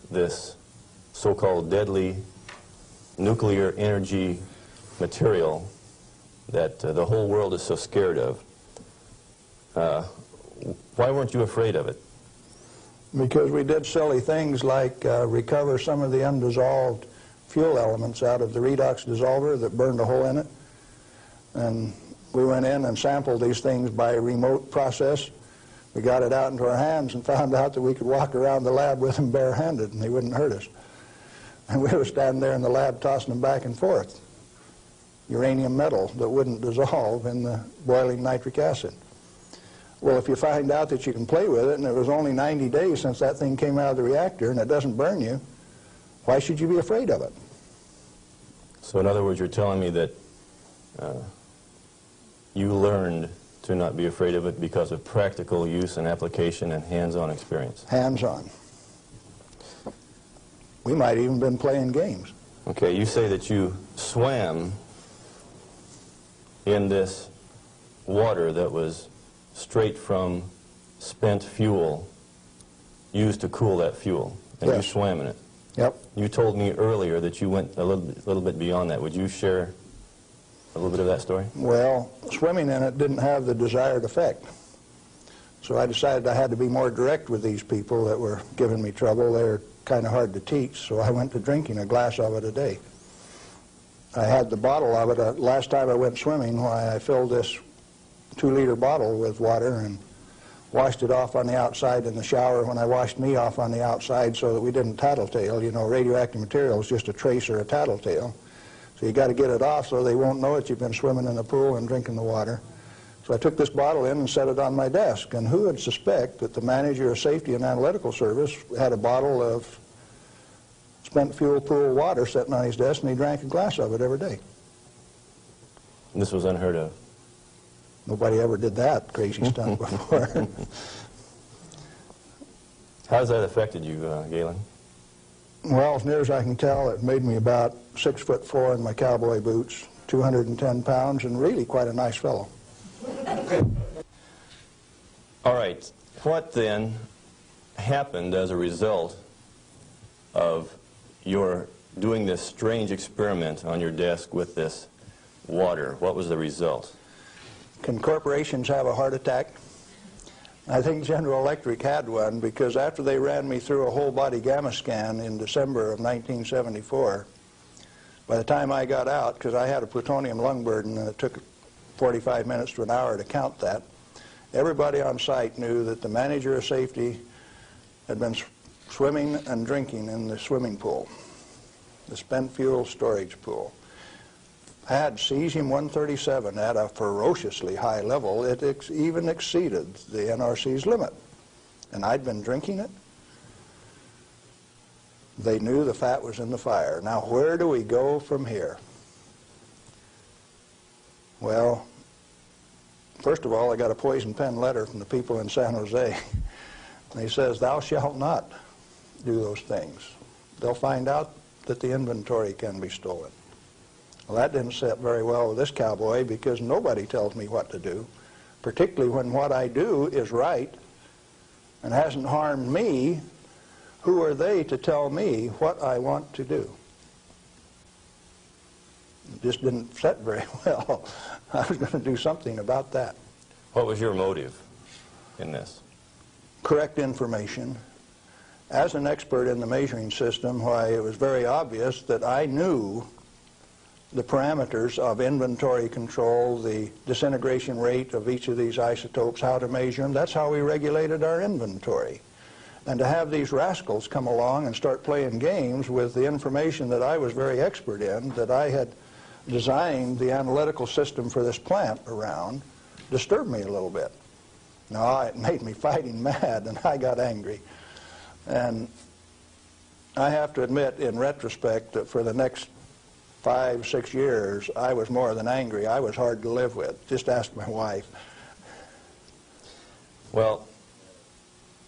this so-called deadly nuclear energy material that the whole world is so scared of. Why weren't you afraid of it? Because we did silly things like recover some of the undissolved fuel elements out of the redox dissolver that burned a hole in it. And we went in and sampled these things by remote process. We got it out into our hands and found out that we could walk around the lab with them barehanded and they wouldn't hurt us. And we were standing there in the lab tossing them back and forth. Uranium metal that wouldn't dissolve in the boiling nitric acid. Well, if you find out that you can play with it, and it was only 90 days since that thing came out of the reactor and it doesn't burn you, why should you be afraid of it? So in other words, you're telling me that you learned to not be afraid of it because of practical use and application and hands-on experience. Hands-on. We might even been playing games. Okay, you say that you swam in this water that was straight from spent fuel used to cool that fuel, and Yes. you swam in it. Yep. You told me earlier that you went a little bit beyond that. Would you share a little bit of that story? Well, swimming in it didn't have the desired effect. So I decided I had to be more direct with these people that were giving me trouble. They were kind of hard to teach, so I went to drinking a glass of it a day. I had the bottle of it. Last time I went swimming, I filled this 2-liter bottle with water and washed it off on the outside in the shower when I washed me off on the outside so that we didn't tattletale. You know, radioactive material is just a trace or a tattletale. So you got to get it off so they won't know that you've been swimming in the pool and drinking the water. So I took this bottle in and set it on my desk. And who would suspect that the manager of safety and analytical service had a bottle of spent fuel pool water sitting on his desk, and he drank a glass of it every day. This was unheard of. Nobody ever did that crazy stuff before. How has that affected you, Galen? Well, as near as I can tell, it made me about 6'4" in my cowboy boots, 210 pounds, and really quite a nice fellow. All right. What then happened as a result of your doing this strange experiment on your desk with this water? What was the result? Can corporations have a heart attack? I think General Electric had one, because after they ran me through a whole body gamma scan in December of 1974, by the time I got out, because I had a plutonium lung burden and it took 45 minutes to an hour to count that, everybody on site knew that the manager of safety had been swimming and drinking in the swimming pool, the spent fuel storage pool. Had cesium-137 at a ferociously high level. It even exceeded the NRC's limit. And I'd been drinking it. They knew the fat was in the fire. Now, where do we go from here? Well, first of all, I got a poison pen letter from the people in San Jose. And he says, "Thou shalt not do those things. They'll find out that the inventory can be stolen." Well, that didn't sit very well with this cowboy, because nobody tells me what to do, particularly when what I do is right and hasn't harmed me. Who are they to tell me what I want to do? It just didn't sit very well. I was going to do something about that. What was your motive in this? Correct information. As an expert in the measuring system, why, it was very obvious that I knew the parameters of inventory control, the disintegration rate of each of these isotopes, how to measure them. That's how we regulated our inventory. And to have these rascals come along and start playing games with the information that I was very expert in, that I had designed the analytical system for this plant around, disturbed me a little bit. No, it made me fighting mad, and I got angry. And I have to admit, in retrospect, that for the next 5-6 years, I was more than angry. I was hard to live with. Just ask my wife. Well,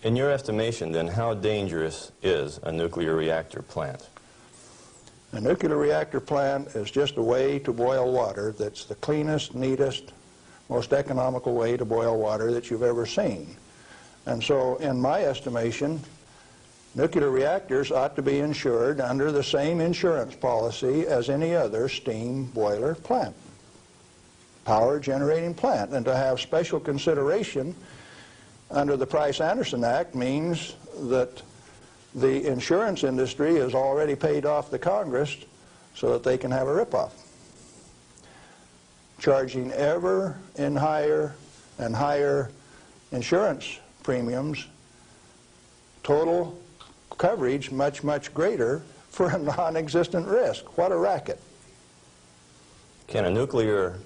in your estimation, then, how dangerous is a nuclear reactor plant? A nuclear reactor plant is just a way to boil water that's the cleanest, neatest, most economical way to boil water that you've ever seen. And so, in my estimation, nuclear reactors ought to be insured under the same insurance policy as any other steam boiler plant, power generating plant. And to have special consideration under the Price-Anderson Act means that the insurance industry has already paid off the Congress so that they can have a ripoff, charging ever in higher and higher insurance premiums, total coverage much, much greater for a non-existent risk. What a racket. Can a nuclear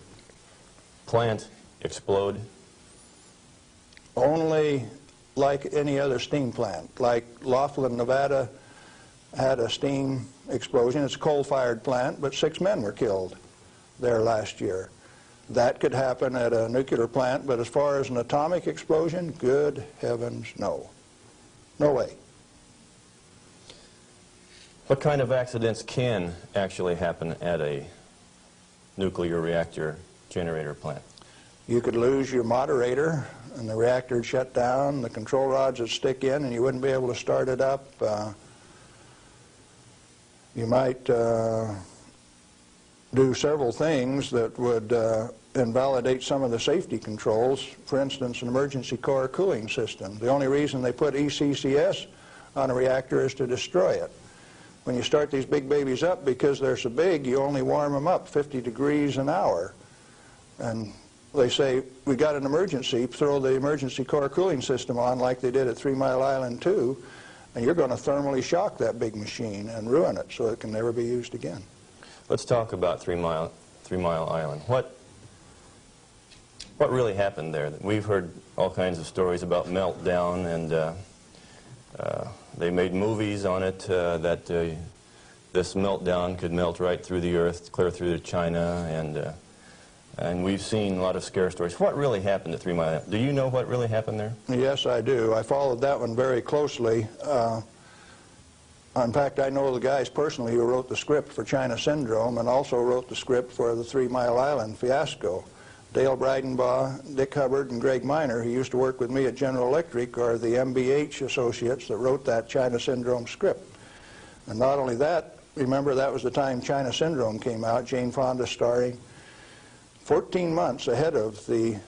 plant explode? Only like any other steam plant. Like Laughlin, Nevada had a steam explosion. It's a coal-fired plant, but 6 men were killed there last year. That could happen at a nuclear plant, but as far as an atomic explosion, good heavens, no. No way. What kind of accidents can actually happen at a nuclear reactor generator plant? You could lose your moderator and the reactor would shut down, the control rods would stick in and you wouldn't be able to start it up. You might do several things that would invalidate some of the safety controls. For instance, an emergency core cooling system. The only reason they put ECCS on a reactor is to destroy it. When you start these big babies up, because they're so big, you only warm them up 50 degrees an hour. And they say, we got an emergency, throw the emergency core cooling system on like they did at 3 Mile Island 2, and you're going to thermally shock that big machine and ruin it so it can never be used again. Let's talk about 3 Mile Island. What really happened there? We've heard all kinds of stories about meltdown, and they made movies on it that this meltdown could melt right through the earth, clear through to China, and we've seen a lot of scare stories. What really happened at 3 Mile Island? Do you know what really happened there? Yes, I do. I followed that one very closely. In fact, I know the guys personally who wrote the script for China Syndrome and also wrote the script for the 3 Mile Island fiasco. Dale Breidenbaugh, Dick Hubbard, and Greg Miner, who used to work with me at General Electric, are the MBH associates that wrote that China Syndrome script. And not only that, remember that was the time China Syndrome came out, Jane Fonda starring. 14 months ahead of the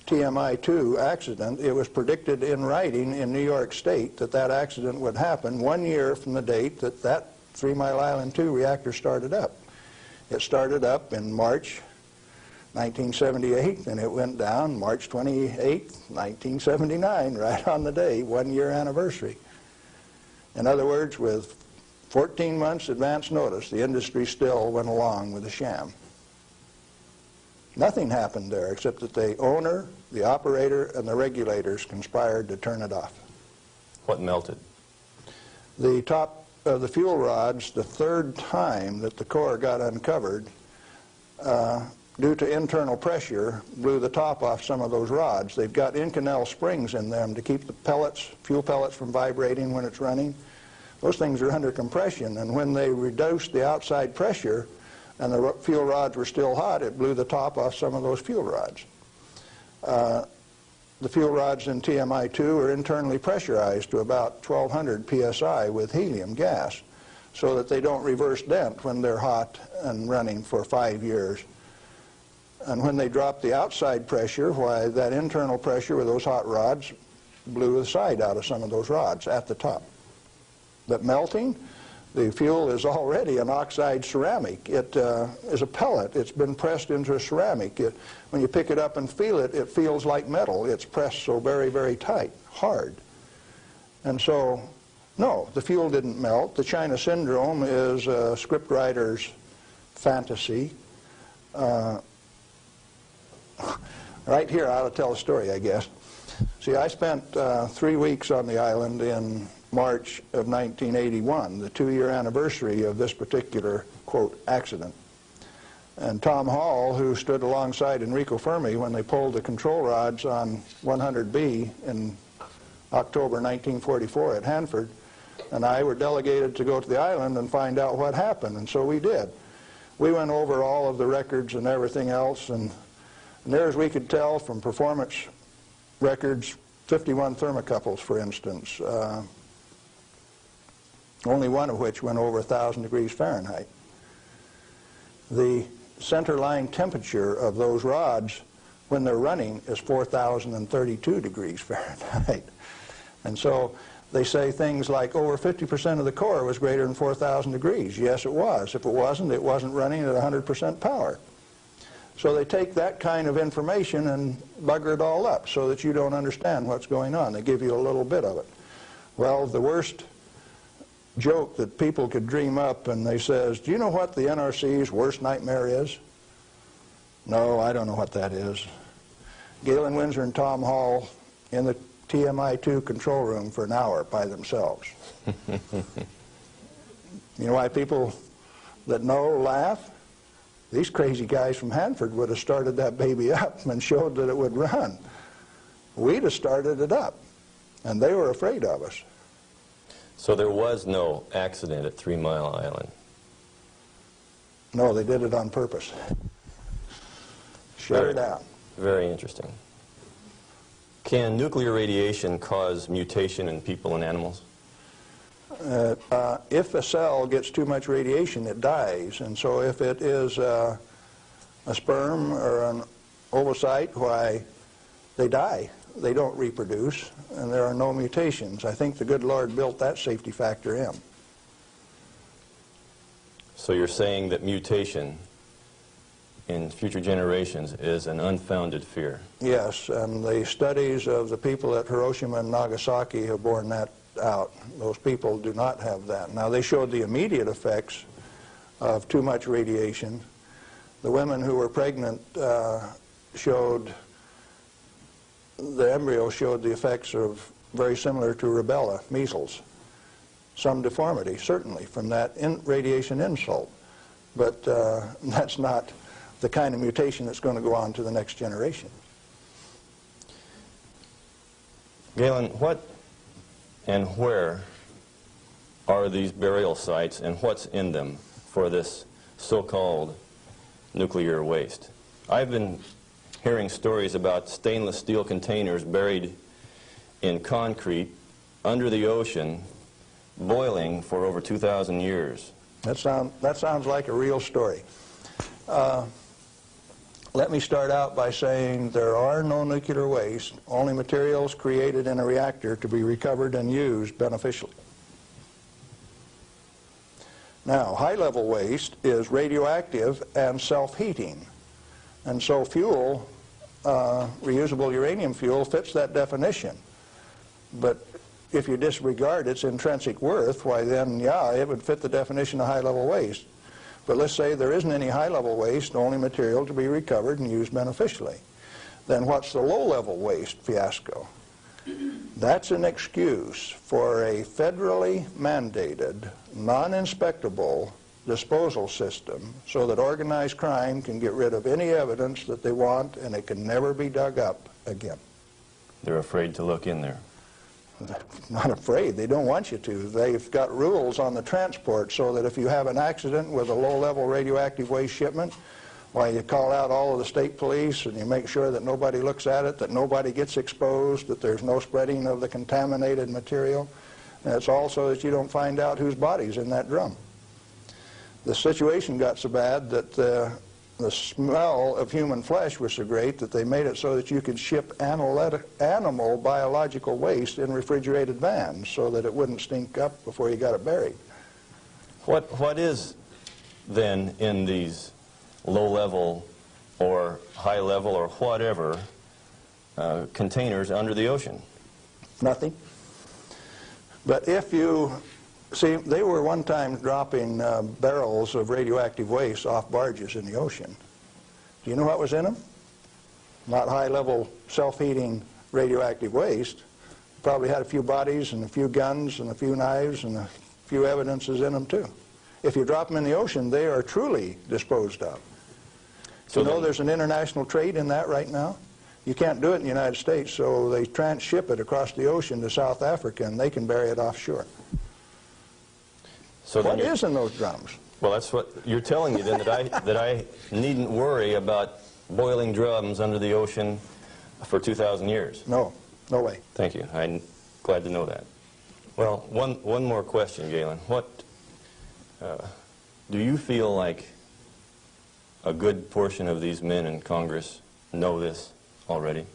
TMI-2 accident, it was predicted in writing in New York State that that accident would happen 1 year from the date that that 3 Mile Island 2 reactor started up. It started up in March 1978, and it went down March 28, 1979, right on the day, 1 year anniversary. In other words, with 14 months advance notice, the industry still went along with the sham. Nothing happened there except that the owner, the operator, and the regulators conspired to turn it off. What melted? The top of the fuel rods, the third time that the core got uncovered, due to internal pressure, blew the top off some of those rods. They've got Inconel springs in them to keep the pellets, fuel pellets from vibrating when it's running. Those things are under compression, and when they reduced the outside pressure and the fuel rods were still hot, it blew the top off some of those fuel rods. The fuel rods in TMI-2 are internally pressurized to about 1200 psi with helium gas so that they don't reverse dent when they're hot and running for 5 years. And when they drop the outside pressure, why, that internal pressure with those hot rods blew the side out of some of those rods at the top. But melting, the fuel is already an oxide ceramic. It is a pellet. It's been pressed into a ceramic. When you pick it up and feel it, it feels like metal. It's pressed so very, very tight, hard. And so, no, the fuel didn't melt. The China Syndrome is a scriptwriter's fantasy. Right here, I ought to tell a story, I guess. See, I spent 3 weeks on the island in March of 1981, the 2-year anniversary of this particular, quote, accident. And Tom Hall, who stood alongside Enrico Fermi when they pulled the control rods on 100B in October 1944 at Hanford, and I were delegated to go to the island and find out what happened, and so we did. We went over all of the records and everything else, and near as we could tell from performance records, 51 thermocouples, for instance, only one of which went over 1,000 degrees Fahrenheit. The center line temperature of those rods when they're running is 4,032 degrees Fahrenheit. And so They say things like over 50% of the core was greater than 4,000 degrees. Yes, it was. If it wasn't running at 100% power. So they take that kind of information and bugger it all up so that you don't understand what's going on. They give you a little bit of it. Well, the worst joke that people could dream up, and they says, do you know what the NRC's worst nightmare is? No, I don't know what that is. Galen, Winsor, and Tom Hall in the TMI-2 control room for an hour by themselves. You know why people that know laugh? These crazy guys from Hanford would have started that baby up and showed that it would run. We'd have started it up, and they were afraid of us. So there was no accident at 3 Mile Island? No, they did it on purpose. Shut her down. Very interesting. Can nuclear radiation cause mutation in people and animals? If a cell gets too much radiation, it dies. And so if it is a sperm or an ovocyte, why, they die. They don't reproduce, and there are no mutations. I think the good Lord built that safety factor in. So you're saying that mutation in future generations is an unfounded fear? Yes, and the studies of the people at Hiroshima and Nagasaki have borne that out. Those people do not have that. Now, they showed the immediate effects of too much radiation. The women who were pregnant showed, the embryo showed the effects of very similar to rubella, measles. Some deformity, certainly, from that radiation insult. But that's not the kind of mutation that's going to go on to the next generation. Galen, what and where are these burial sites, and what's in them for this so-called nuclear waste? I've been hearing stories about stainless steel containers buried in concrete under the ocean, boiling for over 2,000 years. That sounds like a real story. Let me start out by saying there are no nuclear waste, only materials created in a reactor to be recovered and used beneficially. Now, high-level waste is radioactive and self-heating. And so fuel, reusable uranium fuel, fits that definition. But if you disregard its intrinsic worth, why then, yeah, it would fit the definition of high-level waste. But let's say there isn't any high-level waste, only material to be recovered and used beneficially. Then what's the low-level waste fiasco? That's an excuse for a federally mandated, non-inspectable disposal system so that organized crime can get rid of any evidence that they want, and it can never be dug up again. They're afraid to look in there. Not afraid. They don't want you to. They've got rules on the transport so that if you have an accident with a low-level radioactive waste shipment, why, you call out all of the state police and you make sure that nobody looks at it, that nobody gets exposed, that there's no spreading of the contaminated material. And it's also that you don't find out whose body's in that drum. The situation got so bad that the smell of human flesh was so great that they made it so that you could ship animal biological waste in refrigerated vans so that it wouldn't stink up before you got it buried. What is then in these low-level or high-level or whatever containers under the ocean? Nothing. But if you see, they were one time dropping barrels of radioactive waste off barges in the ocean. Do you know what was in them? Not high-level self-heating radioactive waste. Probably had a few bodies and a few guns and a few knives and a few evidences in them too. If you drop them in the ocean, they are truly disposed of. So you know there's an international trade in that right now? You can't do it in the United States, so they transship it across the ocean to South Africa, and they can bury it offshore. So what is in those drums? Well, that's what you're telling me then, that I needn't worry about boiling drums under the ocean for 2,000 years. No, no way. Thank you. I'm glad to know that. Well, one more question, Galen. What do you feel like a good portion of these men in Congress know this already?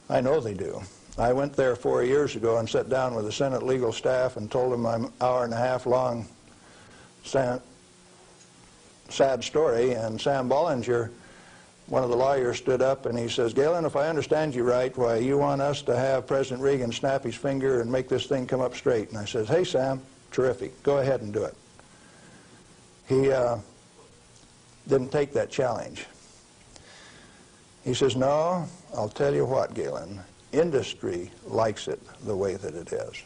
I know they do. I went there 4 years ago and sat down with the Senate legal staff and told them my hour-and-a-half-long sad story, and Sam Bollinger, one of the lawyers, stood up and he says, "Galen, if I understand you right, why, you want us to have President Reagan snap his finger and make this thing come up straight." And I says, "Hey, Sam, terrific. Go ahead and do it." He didn't take that challenge. He says, "No, I'll tell you what, Galen, industry likes it the way that it is."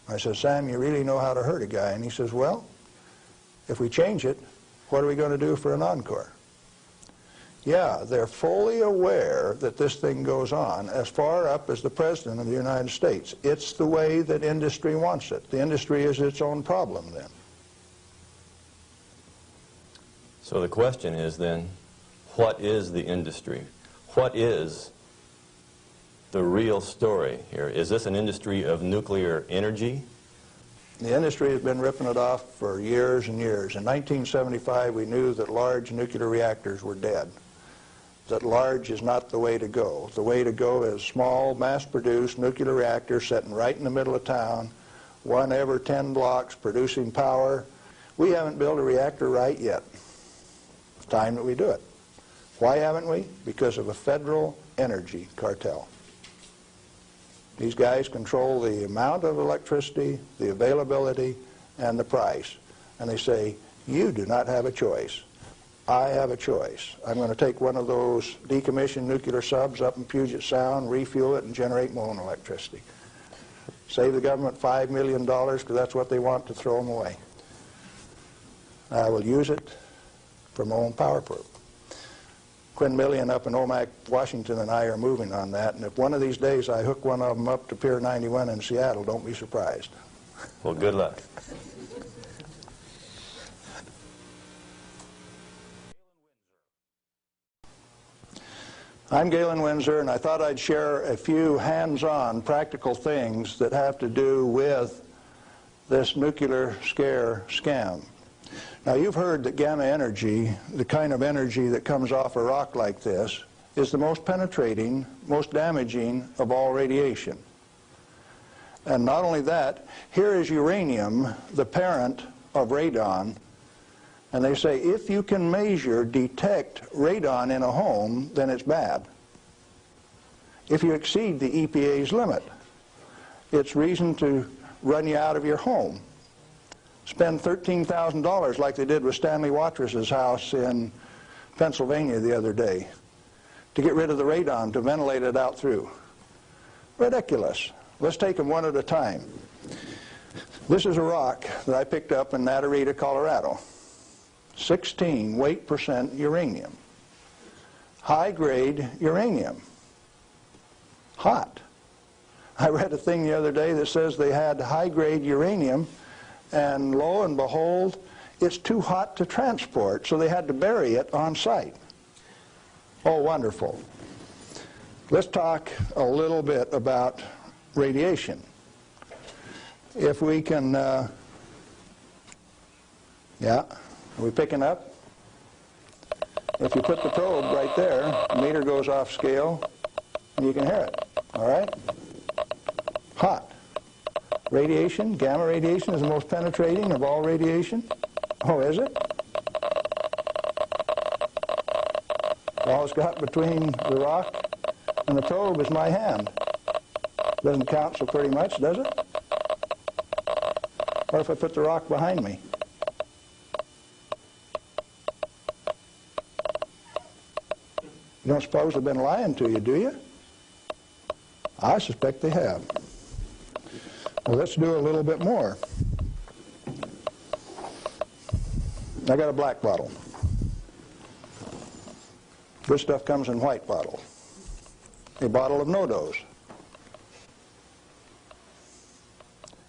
I said, "Sam, you really know how to hurt a guy." And he says, "Well, if we change it, what are we going to do for an encore?" Yeah, they're fully aware that this thing goes on as far up as the President of the United States. It's the way that industry wants it. The industry is its own problem then. So the question is then, what is the industry? What is the real story here? Is this an industry of nuclear energy? The industry has been ripping it off for years and years. In 1975, we knew that large nuclear reactors were dead, that large is not the way to go. The way to go is small, mass-produced nuclear reactors sitting right in the middle of town, one every 10 blocks, producing power. We haven't built a reactor right yet. It's time that we do it. Why haven't we? Because of a federal energy cartel. These guys control the amount of electricity, the availability, and the price. And they say, you do not have a choice. I have a choice. I'm going to take one of those decommissioned nuclear subs up in Puget Sound, refuel it, and generate my own electricity. Save the government $5 million because that's what they want, to throw them away. I will use it for my own power plant. Quinn Millian up in Omak, Washington, and I are moving on that, and if one of these days I hook one of them up to Pier 91 in Seattle, don't be surprised. Well, good luck. I'm Galen Winsor, and I thought I'd share a few hands-on practical things that have to do with this nuclear scare scam. Now, you've heard that gamma energy, the kind of energy that comes off a rock like this, is the most penetrating, most damaging of all radiation. And not only that, here is uranium, the parent of radon, and they say if you can measure, detect radon in a home, then it's bad. If you exceed the EPA's limit, it's reason to run you out of your home. Spend $13,000 like they did with Stanley Watrous' house in Pennsylvania the other day to get rid of the radon, to ventilate it out through. Ridiculous. Let's take them one at a time. This is a rock that I picked up in Natarita, Colorado. 16 weight % uranium. High-grade uranium. Hot. I read a thing the other day that says they had high-grade uranium, and lo and behold, it's too hot to transport, so they had to bury it on site. Oh, wonderful. Let's talk a little bit about radiation. If we can, yeah, are we picking up? If you put the probe right there, the meter goes off scale, and you can hear it, all right? Hot. Radiation, gamma radiation, is the most penetrating of all radiation. Oh, is it? All it's got between the rock and the probe is my hand. Doesn't count so pretty much, does it? What if I put the rock behind me? You don't suppose they've been lying to you, do you? I suspect they have. Well, let's do a little bit more. I got a black bottle. This stuff comes in white bottle. A bottle of no-dose.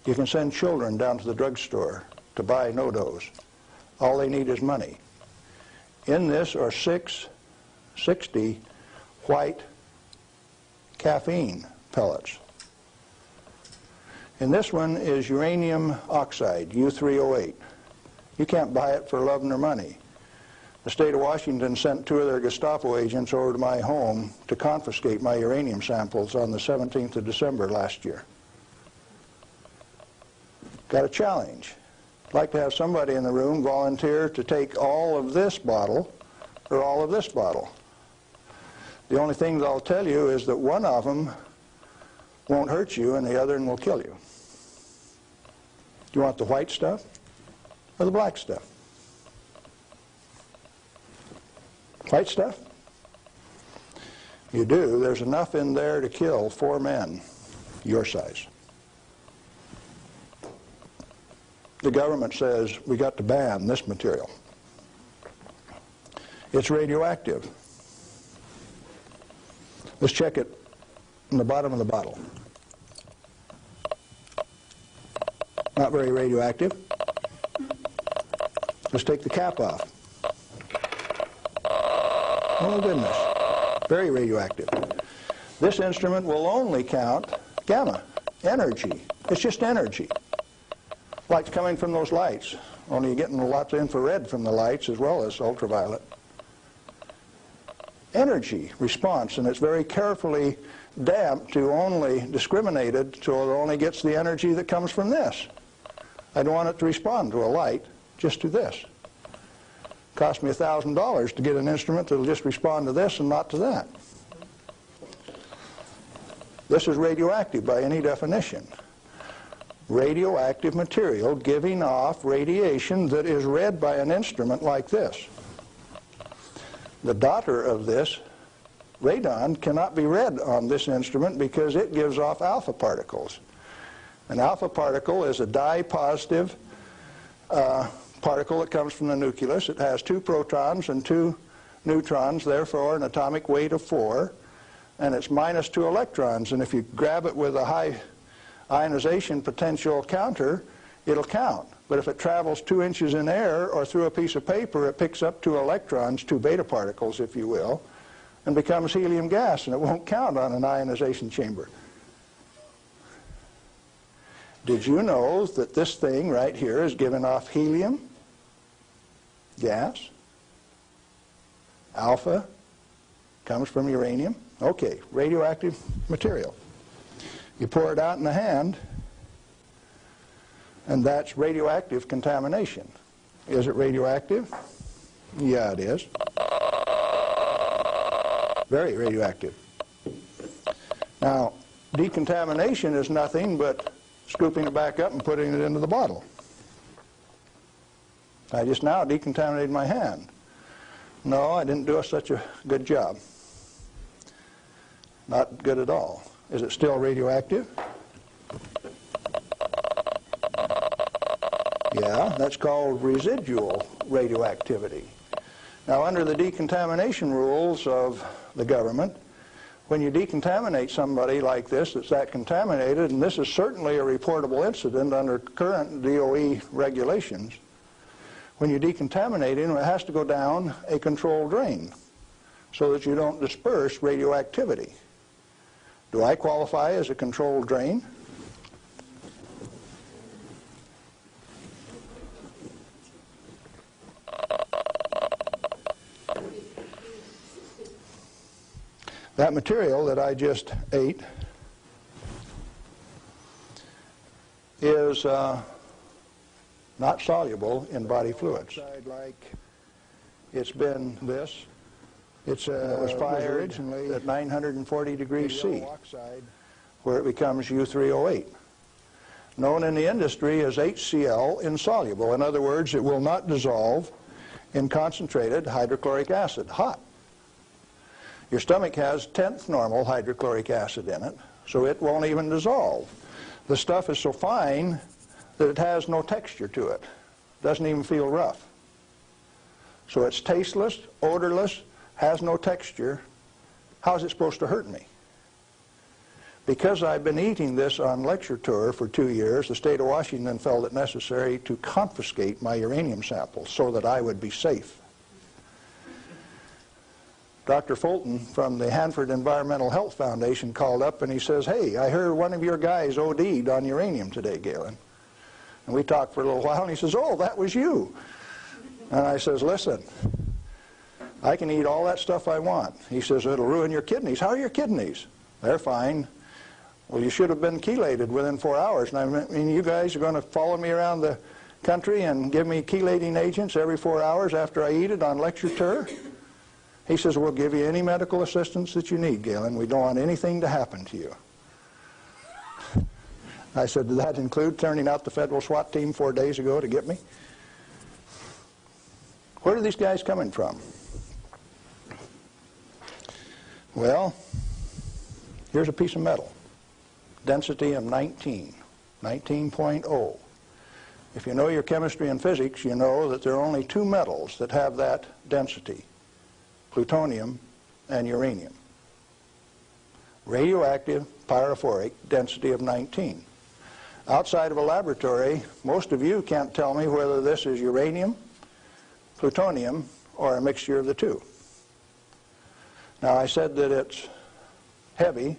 You can send children down to the drugstore to buy no-dose. All they need is money. In this are 660 white caffeine pellets. And this one is uranium oxide, U3O8. You can't buy it for love nor money. the state of Washington sent 2 of their Gestapo agents over to my home to confiscate my uranium samples on the 17th of December last year. Got a challenge. I'd like to have somebody in the room volunteer to take all of this bottle or all of this bottle. The only thing that I'll tell you is that one of them won't hurt you and the other one will kill you. Do you want the white stuff or the black stuff? White stuff? You do. There's enough in there to kill 4 men your size. The government says we got to ban this material. It's radioactive. Let's check it in the bottom of the bottle. Not very radioactive. Let's take the cap off. Oh goodness, very radioactive. This instrument will only count gamma, energy. It's just energy. Light's coming from those lights, only you're getting lots of infrared from the lights as well as ultraviolet. Energy response, and it's very carefully damped to only discriminated so it only gets the energy that comes from this. I don't want it to respond to a light, just to this. Cost me $1,000 to get an instrument that will just respond to this and not to that. This is radioactive by any definition. Radioactive material giving off radiation that is read by an instrument like this. The daughter of this, radon, cannot be read on this instrument because it gives off alpha particles. An alpha particle is a dye-positive particle that comes from the nucleus. It has 2 protons and 2 neutrons, therefore an atomic weight of 4, and it's minus 2 electrons. And if you grab it with a high ionization potential counter, it'll count. But if it travels 2 inches in air or through a piece of paper, it picks up 2 electrons, 2 beta particles, if you will, and becomes helium gas, and it won't count on an ionization chamber. Did you know that this thing right here is giving off helium gas? Alpha comes from uranium. Okay, radioactive material. You pour it out in the hand, and that's radioactive contamination. Is it radioactive? Yeah, it is. Very radioactive. Now, decontamination is nothing but scooping it back up and putting it into the bottle. I just now decontaminated my hand. No, I didn't do such a good job. Not good at all. Is it still radioactive? Yeah, that's called residual radioactivity. Now, under the decontamination rules of the government, when you decontaminate somebody like this that's that contaminated, and this is certainly a reportable incident under current DOE regulations, when you decontaminate him, it has to go down a controlled drain so that you don't disperse radioactivity. Do I qualify as a controlled drain? That material that I just ate is not soluble in body fluids. Like it's been this. It was fired originally at 940 degrees C, where it becomes U3O8, known in the industry as HCl insoluble. In other words, it will not dissolve in concentrated hydrochloric acid, hot. Your stomach has 10th normal hydrochloric acid in it, so it won't even dissolve. The stuff is so fine that it has no texture to it. Doesn't even feel rough. So it's tasteless, odorless, has no texture. How is it supposed to hurt me? Because I've been eating this on lecture tour for 2 years, the state of Washington felt it necessary to confiscate my uranium samples so that I would be safe. Dr. Fulton from the Hanford Environmental Health Foundation called up and he says, "Hey, I heard one of your guys OD'd on uranium today, Galen." And we talked for a little while and he says, "Oh, that was you." And I says, "Listen, I can eat all that stuff I want. He says, it'll ruin your kidneys. How are your kidneys? They're fine. Well, you should have been chelated within 4 hours. And I mean, you guys are going to follow me around the country and give me chelating agents every 4 hours after I eat it on lecture tour? He says, we'll give you any medical assistance that you need, Galen. We don't want anything to happen to you. I said, did that include turning out the federal SWAT team 4 days ago to get me? Where are these guys coming from? Well, here's a piece of metal. Density of 19.0. If you know your chemistry and physics, you know that there are only two metals that have that density: plutonium and uranium. Radioactive, pyrophoric, density of 19. Outside of a laboratory, most of you can't tell me whether this is uranium, plutonium, or a mixture of the two. Now, I said that it's heavy,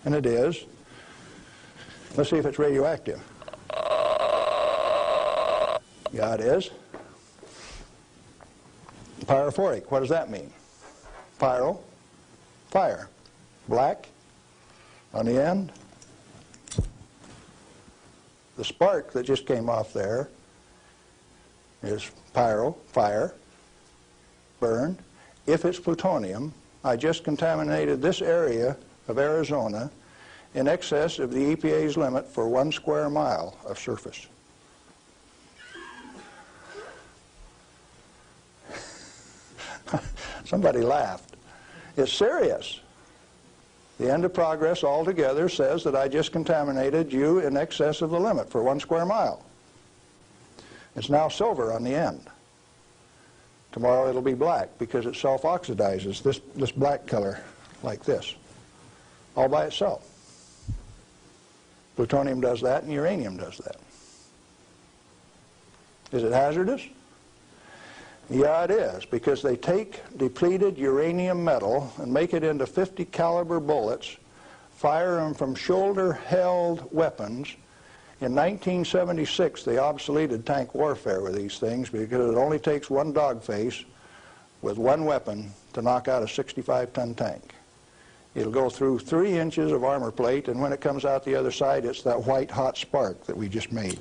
and it is. Let's see if it's radioactive. Yeah, it is. Pyrophoric, what does that mean? Pyro, fire. Black on the end. The spark that just came off there is pyro, fire, burned. If it's plutonium, I just contaminated this area of Arizona in excess of the EPA's limit for 1 square mile of surface. Somebody laughed. It's serious. The end of progress altogether says that I just contaminated you in excess of the limit for 1 square mile. It's now silver on the end. Tomorrow it'll be black because it self-oxidizes, this black color, like this, all by itself. Plutonium does that and uranium does that. Is it hazardous? Yeah, it is, because they take depleted uranium metal and make it into 50 caliber bullets, fire them from shoulder-held weapons. In 1976, they obsoleted tank warfare with these things because it only takes one dog face with one weapon to knock out a 65-ton tank. It'll go through 3 inches of armor plate, and when it comes out the other side, it's that white hot spark that we just made.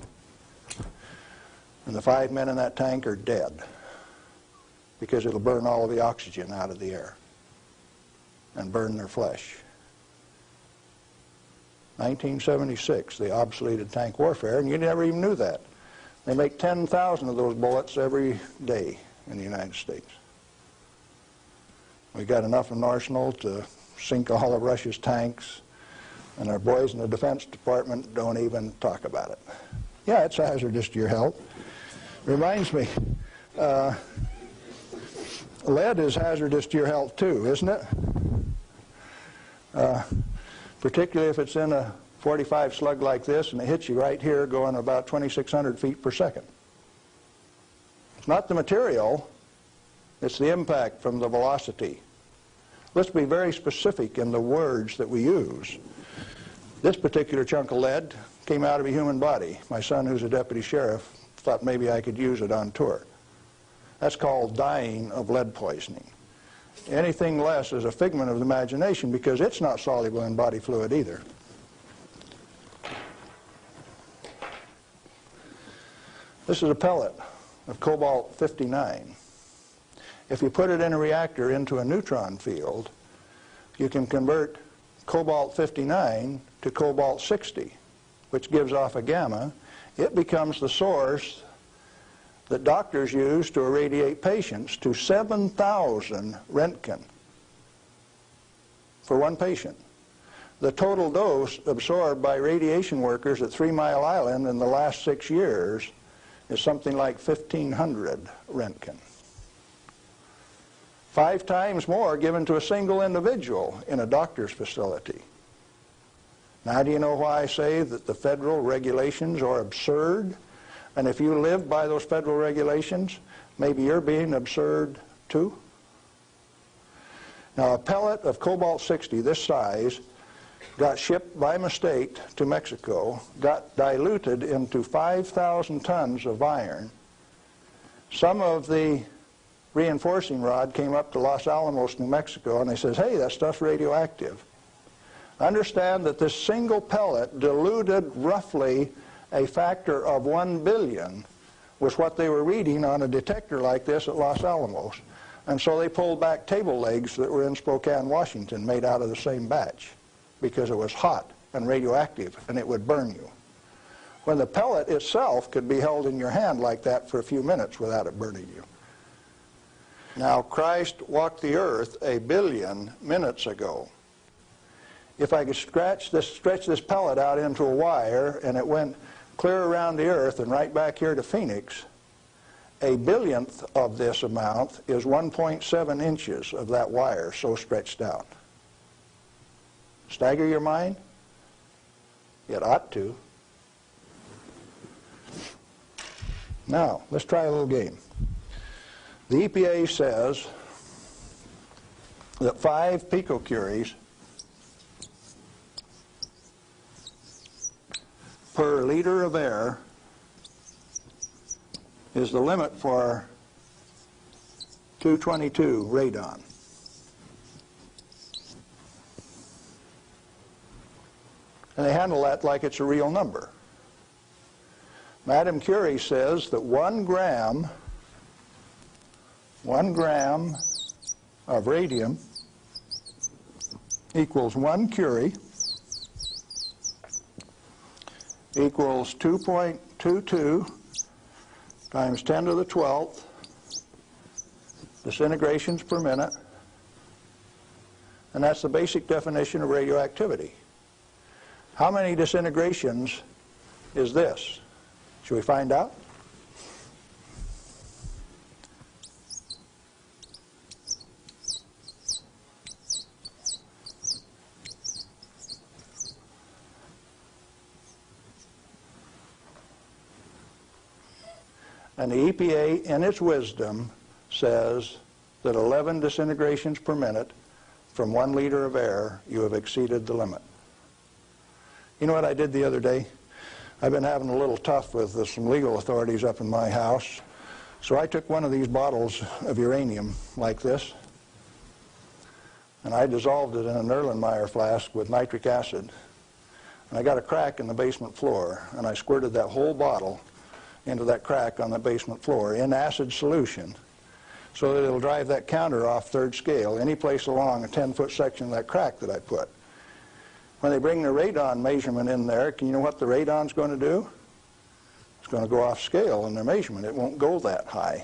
And the 5 men in that tank are dead, because it'll burn all of the oxygen out of the air and burn their flesh. 1976, they obsoleted tank warfare, and you never even knew that. They make 10,000 of those bullets every day in the United States. We got enough in an arsenal to sink all of Russia's tanks, and our boys in the Defense Department don't even talk about it. Yeah, it's hazardous to your health. Reminds me, lead is hazardous to your health too, isn't it? Particularly if it's in a 45 slug like this and it hits you right here going about 2,600 feet per second. It's not the material, it's the impact from the velocity. Let's be very specific in the words that we use. This particular chunk of lead came out of a human body. My son, who's a deputy sheriff, thought maybe I could use it on tour. That's called dying of lead poisoning. Anything less is a figment of the imagination because it's not soluble in body fluid either. This is a pellet of cobalt-59. If you put it in a reactor into a neutron field, you can convert cobalt-59 to cobalt-60, which gives off a gamma. It becomes the source that doctors use to irradiate patients to 7,000 Roentgen for one patient. The total dose absorbed by radiation workers at 3 Mile Island in the last 6 years is something like 1,500 Roentgen. 5 times more given to a single individual in a doctor's facility. Now, do you know why I say that the federal regulations are absurd? And if you live by those federal regulations, maybe you're being absurd too? Now, a pellet of cobalt-60 this size got shipped by mistake to Mexico, got diluted into 5,000 tons of iron. Some of the reinforcing rod came up to Los Alamos, New Mexico, and they says, hey, that stuff's radioactive. Understand that this single pellet diluted roughly a factor of 1 billion was what they were reading on a detector like this at Los Alamos. And so they pulled back table legs that were in Spokane, Washington, made out of the same batch, because it was hot and radioactive and it would burn you. When the pellet itself could be held in your hand like that for a few minutes without it burning you. Now, Christ walked the earth 1 billion minutes ago. If I could stretch this pellet out into a wire and it went clear around the earth and right back here to Phoenix, 1 billionth of this amount is 1.7 inches of that wire so stretched out. Stagger your mind? It ought to. Now, let's try a little game. The EPA says that 5 picocuries per liter of air is the limit for 222 radon. And they handle that like it's a real number. Madame Curie says that 1 gram of radium equals 1 curie equals 2.22 times 10 to the 12th disintegrations per minute, and that's the basic definition of radioactivity. How many disintegrations is this? Should we find out? And the EPA, in its wisdom, says that 11 disintegrations per minute from 1 liter of air, you have exceeded the limit. You know what I did the other day? I've been having a little tough with some legal authorities up in my house. So I took one of these bottles of uranium like this, and I dissolved it in an Erlenmeyer flask with nitric acid. And I got a crack in the basement floor, and I squirted that whole bottle into that crack on the basement floor in acid solution so that it'll drive that counter off 3rd scale any place along a 10-foot section of that crack that I put. When they bring the radon measurement in there, can you know what the radon's going to do? It's going to go off scale in their measurement. It won't go that high.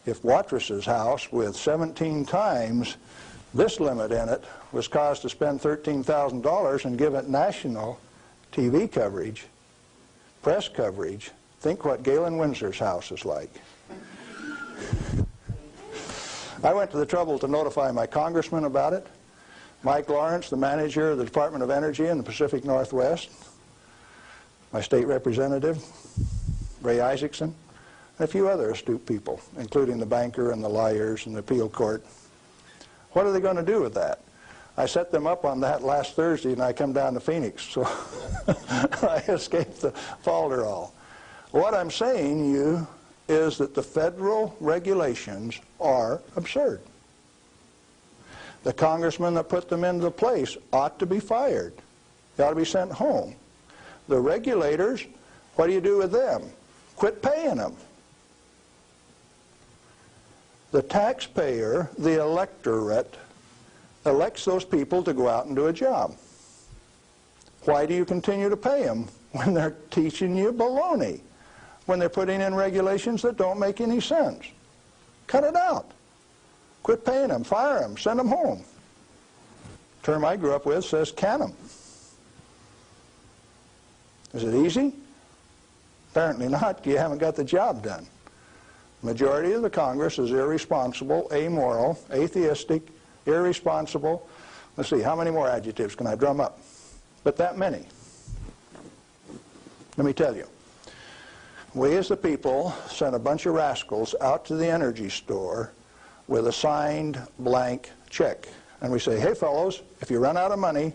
If Watrous' house with 17 times this limit in it was caused to spend $13,000 and give it national TV coverage, press coverage, think what Galen Winsor's house is like. I went to the trouble to notify my congressman about it. Mike Lawrence, the manager of the Department of Energy in the Pacific Northwest, my state representative, Ray Isaacson, and a few other astute people, including the banker and the lawyers and the appeal court. What are they going to do with that? I set them up on that last Thursday, and I come down to Phoenix, so I escaped the falderall. What I'm saying to you is that the federal regulations are absurd. The congressman that put them into place ought to be fired. They ought to be sent home. The regulators, what do you do with them? Quit paying them. The taxpayer, the electorate, elects those people to go out and do a job. Why do you continue to pay them when they're teaching you baloney? When they're putting in regulations that don't make any sense? Cut it out. Quit paying them, fire them, send them home. The term I grew up with says can them. Is it easy? Apparently not. You haven't got the job done. Majority of the Congress is irresponsible, amoral, atheistic, irresponsible. Let's see, how many more adjectives can I drum up? But that many. Let me tell you. We as the people sent a bunch of rascals out to the energy store with a signed blank check. And we say, hey fellows, if you run out of money,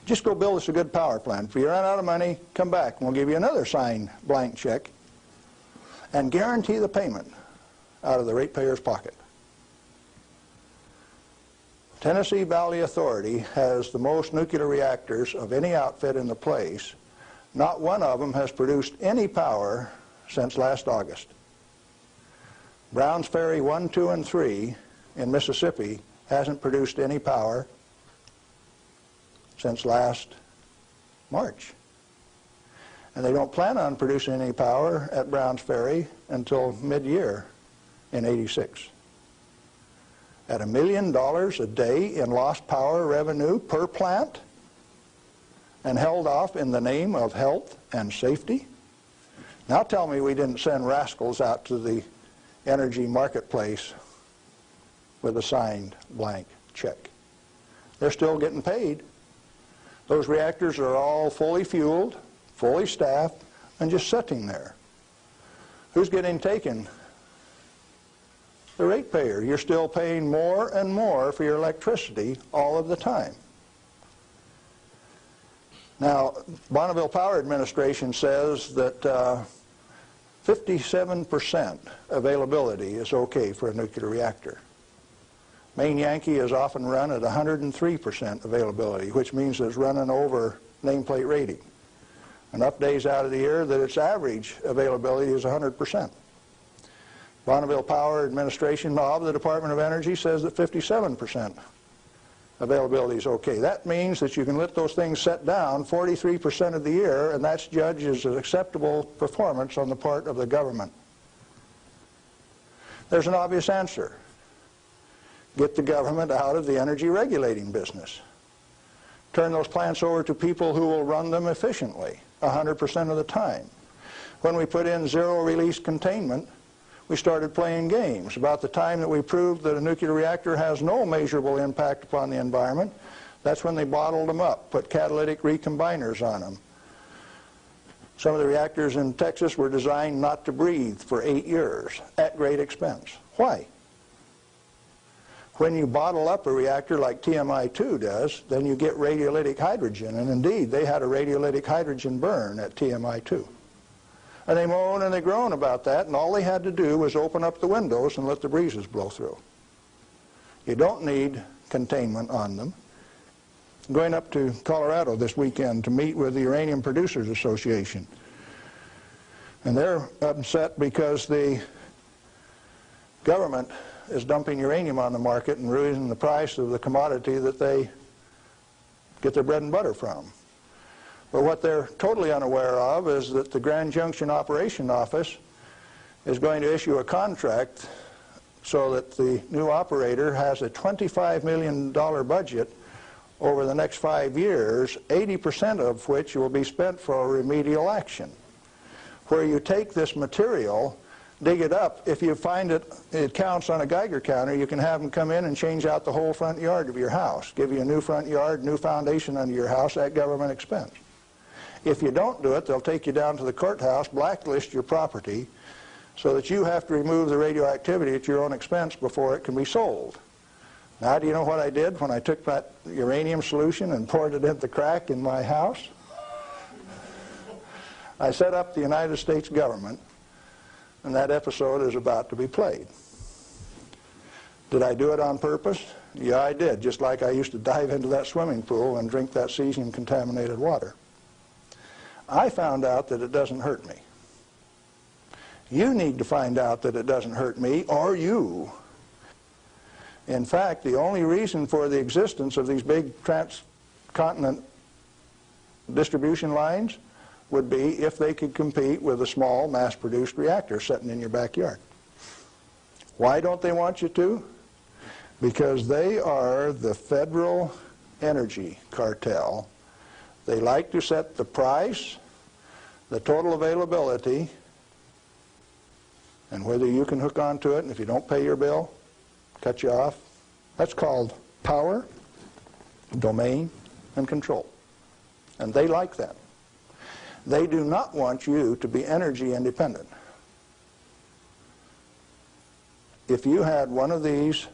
just go build us a good power plant. If you run out of money, come back and we'll give you another signed blank check and guarantee the payment out of the ratepayer's pocket. Tennessee Valley Authority has the most nuclear reactors of any outfit in the place. Not one of them has produced any power since last August. Browns Ferry 1, 2, and 3 in Mississippi hasn't produced any power since last March. And they don't plan on producing any power at Browns Ferry until mid-year in '86. At $1 million a day in lost power revenue per plant, and held off in the name of health and safety? Now tell me we didn't send rascals out to the energy marketplace with a signed blank check. They're still getting paid. Those reactors are all fully fueled, fully staffed, and just sitting there. Who's getting taken? The ratepayer. You're still paying more and more for your electricity all of the time. Now, Bonneville Power Administration says that 57% availability is okay for a nuclear reactor. Maine Yankee is often run at 103% availability, which means it's running over nameplate rating. Enough days out of the year that its average availability is 100%. Bonneville Power Administration of the Department of Energy says that 57% availability is okay. That means that you can let those things set down 43% of the year, and that's judged as an acceptable performance on the part of the government. There's an obvious answer. Get the government out of the energy regulating business. Turn those plants over to people who will run them efficiently 100% of the time. When we put in zero-release containment, we started playing games. About the time that we proved that a nuclear reactor has no measurable impact upon the environment, that's when they bottled them up, put catalytic recombiners on them. Some of the reactors in Texas were designed not to breathe for 8 years at great expense. Why? When you bottle up a reactor like TMI-2 does, then you get radiolytic hydrogen, and indeed they had a radiolytic hydrogen burn at TMI-2. And they moan and they groan about that, and all they had to do was open up the windows and let the breezes blow through. You don't need containment on them. I'm going up to Colorado this weekend to meet with the Uranium Producers Association. And they're upset because the government is dumping uranium on the market and raising the price of the commodity that they get their bread and butter from. But what they're totally unaware of is that the Grand Junction Operation Office is going to issue a contract so that the new operator has a $25 million budget over the next 5 years, 80% of which will be spent for remedial action. Where you take this material, dig it up, if you find it counts on a Geiger counter, you can have them come in and change out the whole front yard of your house, give you a new front yard, new foundation under your house at government expense. If you don't do it, they'll take you down to the courthouse, blacklist your property, so that you have to remove the radioactivity at your own expense before it can be sold. Now, do you know what I did when I took that uranium solution and poured it in the crack in my house? I set up the United States government, and that episode is about to be played. Did I do it on purpose? Yeah, I did, just like I used to dive into that swimming pool and drink that cesium-contaminated water. I found out that it doesn't hurt me. You need to find out that it doesn't hurt me, or you. In fact, the only reason for the existence of these big transcontinent distribution lines would be if they could compete with a small mass-produced reactor sitting in your backyard. Why don't they want you to? Because they are the federal energy cartel. They like to set the price, the total availability, and whether you can hook onto it, and if you don't pay your bill, cut you off. That's called power, domain, and control. And they like that. They do not want you to be energy independent. If you had one of these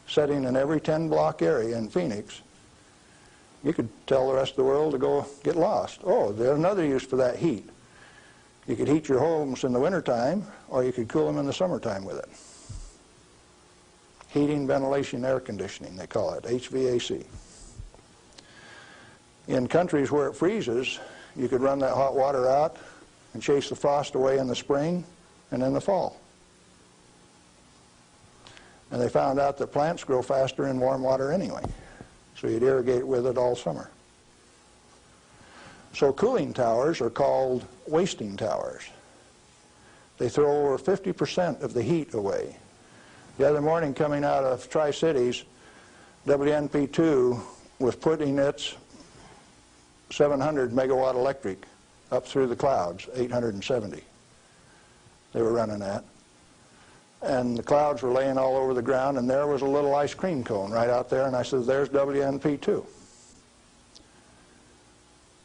sitting in every 10-block area in Phoenix, you could tell the rest of the world to go get lost. Oh, there's another use for that heat. You could heat your homes in the wintertime, or you could cool them in the summertime with it. heating, ventilation, air conditioning, they call it, HVAC. In countries where it freezes, you could run that hot water out and chase the frost away in the spring and in the fall. And they found out that plants grow faster in warm water anyway, so you'd irrigate with it all summer. So cooling towers are called wasting towers. They throw over 50% of the heat away. The other morning, coming out of Tri-Cities, WNP2 was putting its 700 megawatt electric up through the clouds, 870. They were running that. And the clouds were laying all over the ground, and there was a little ice cream cone right out there, and I said, there's WNP2.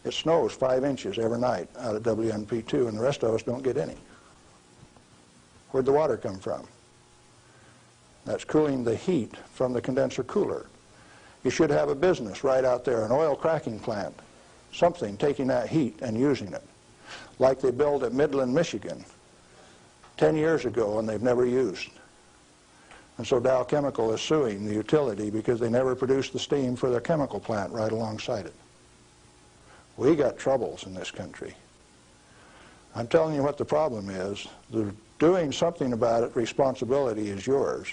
It snows 5 inches every night out of WNP2, and the rest of us don't get any. Where'd the water come from? That's cooling the heat from the condenser cooler. You should have a business right out there, an oil cracking plant, something taking that heat and using it, like they built at Midland, Michigan 10 years ago and they've never used. And so Dow Chemical is suing the utility because they never produced the steam for their chemical plant right alongside it. We got troubles in this country. I'm telling you what the problem is. Doing something about it, responsibility is yours.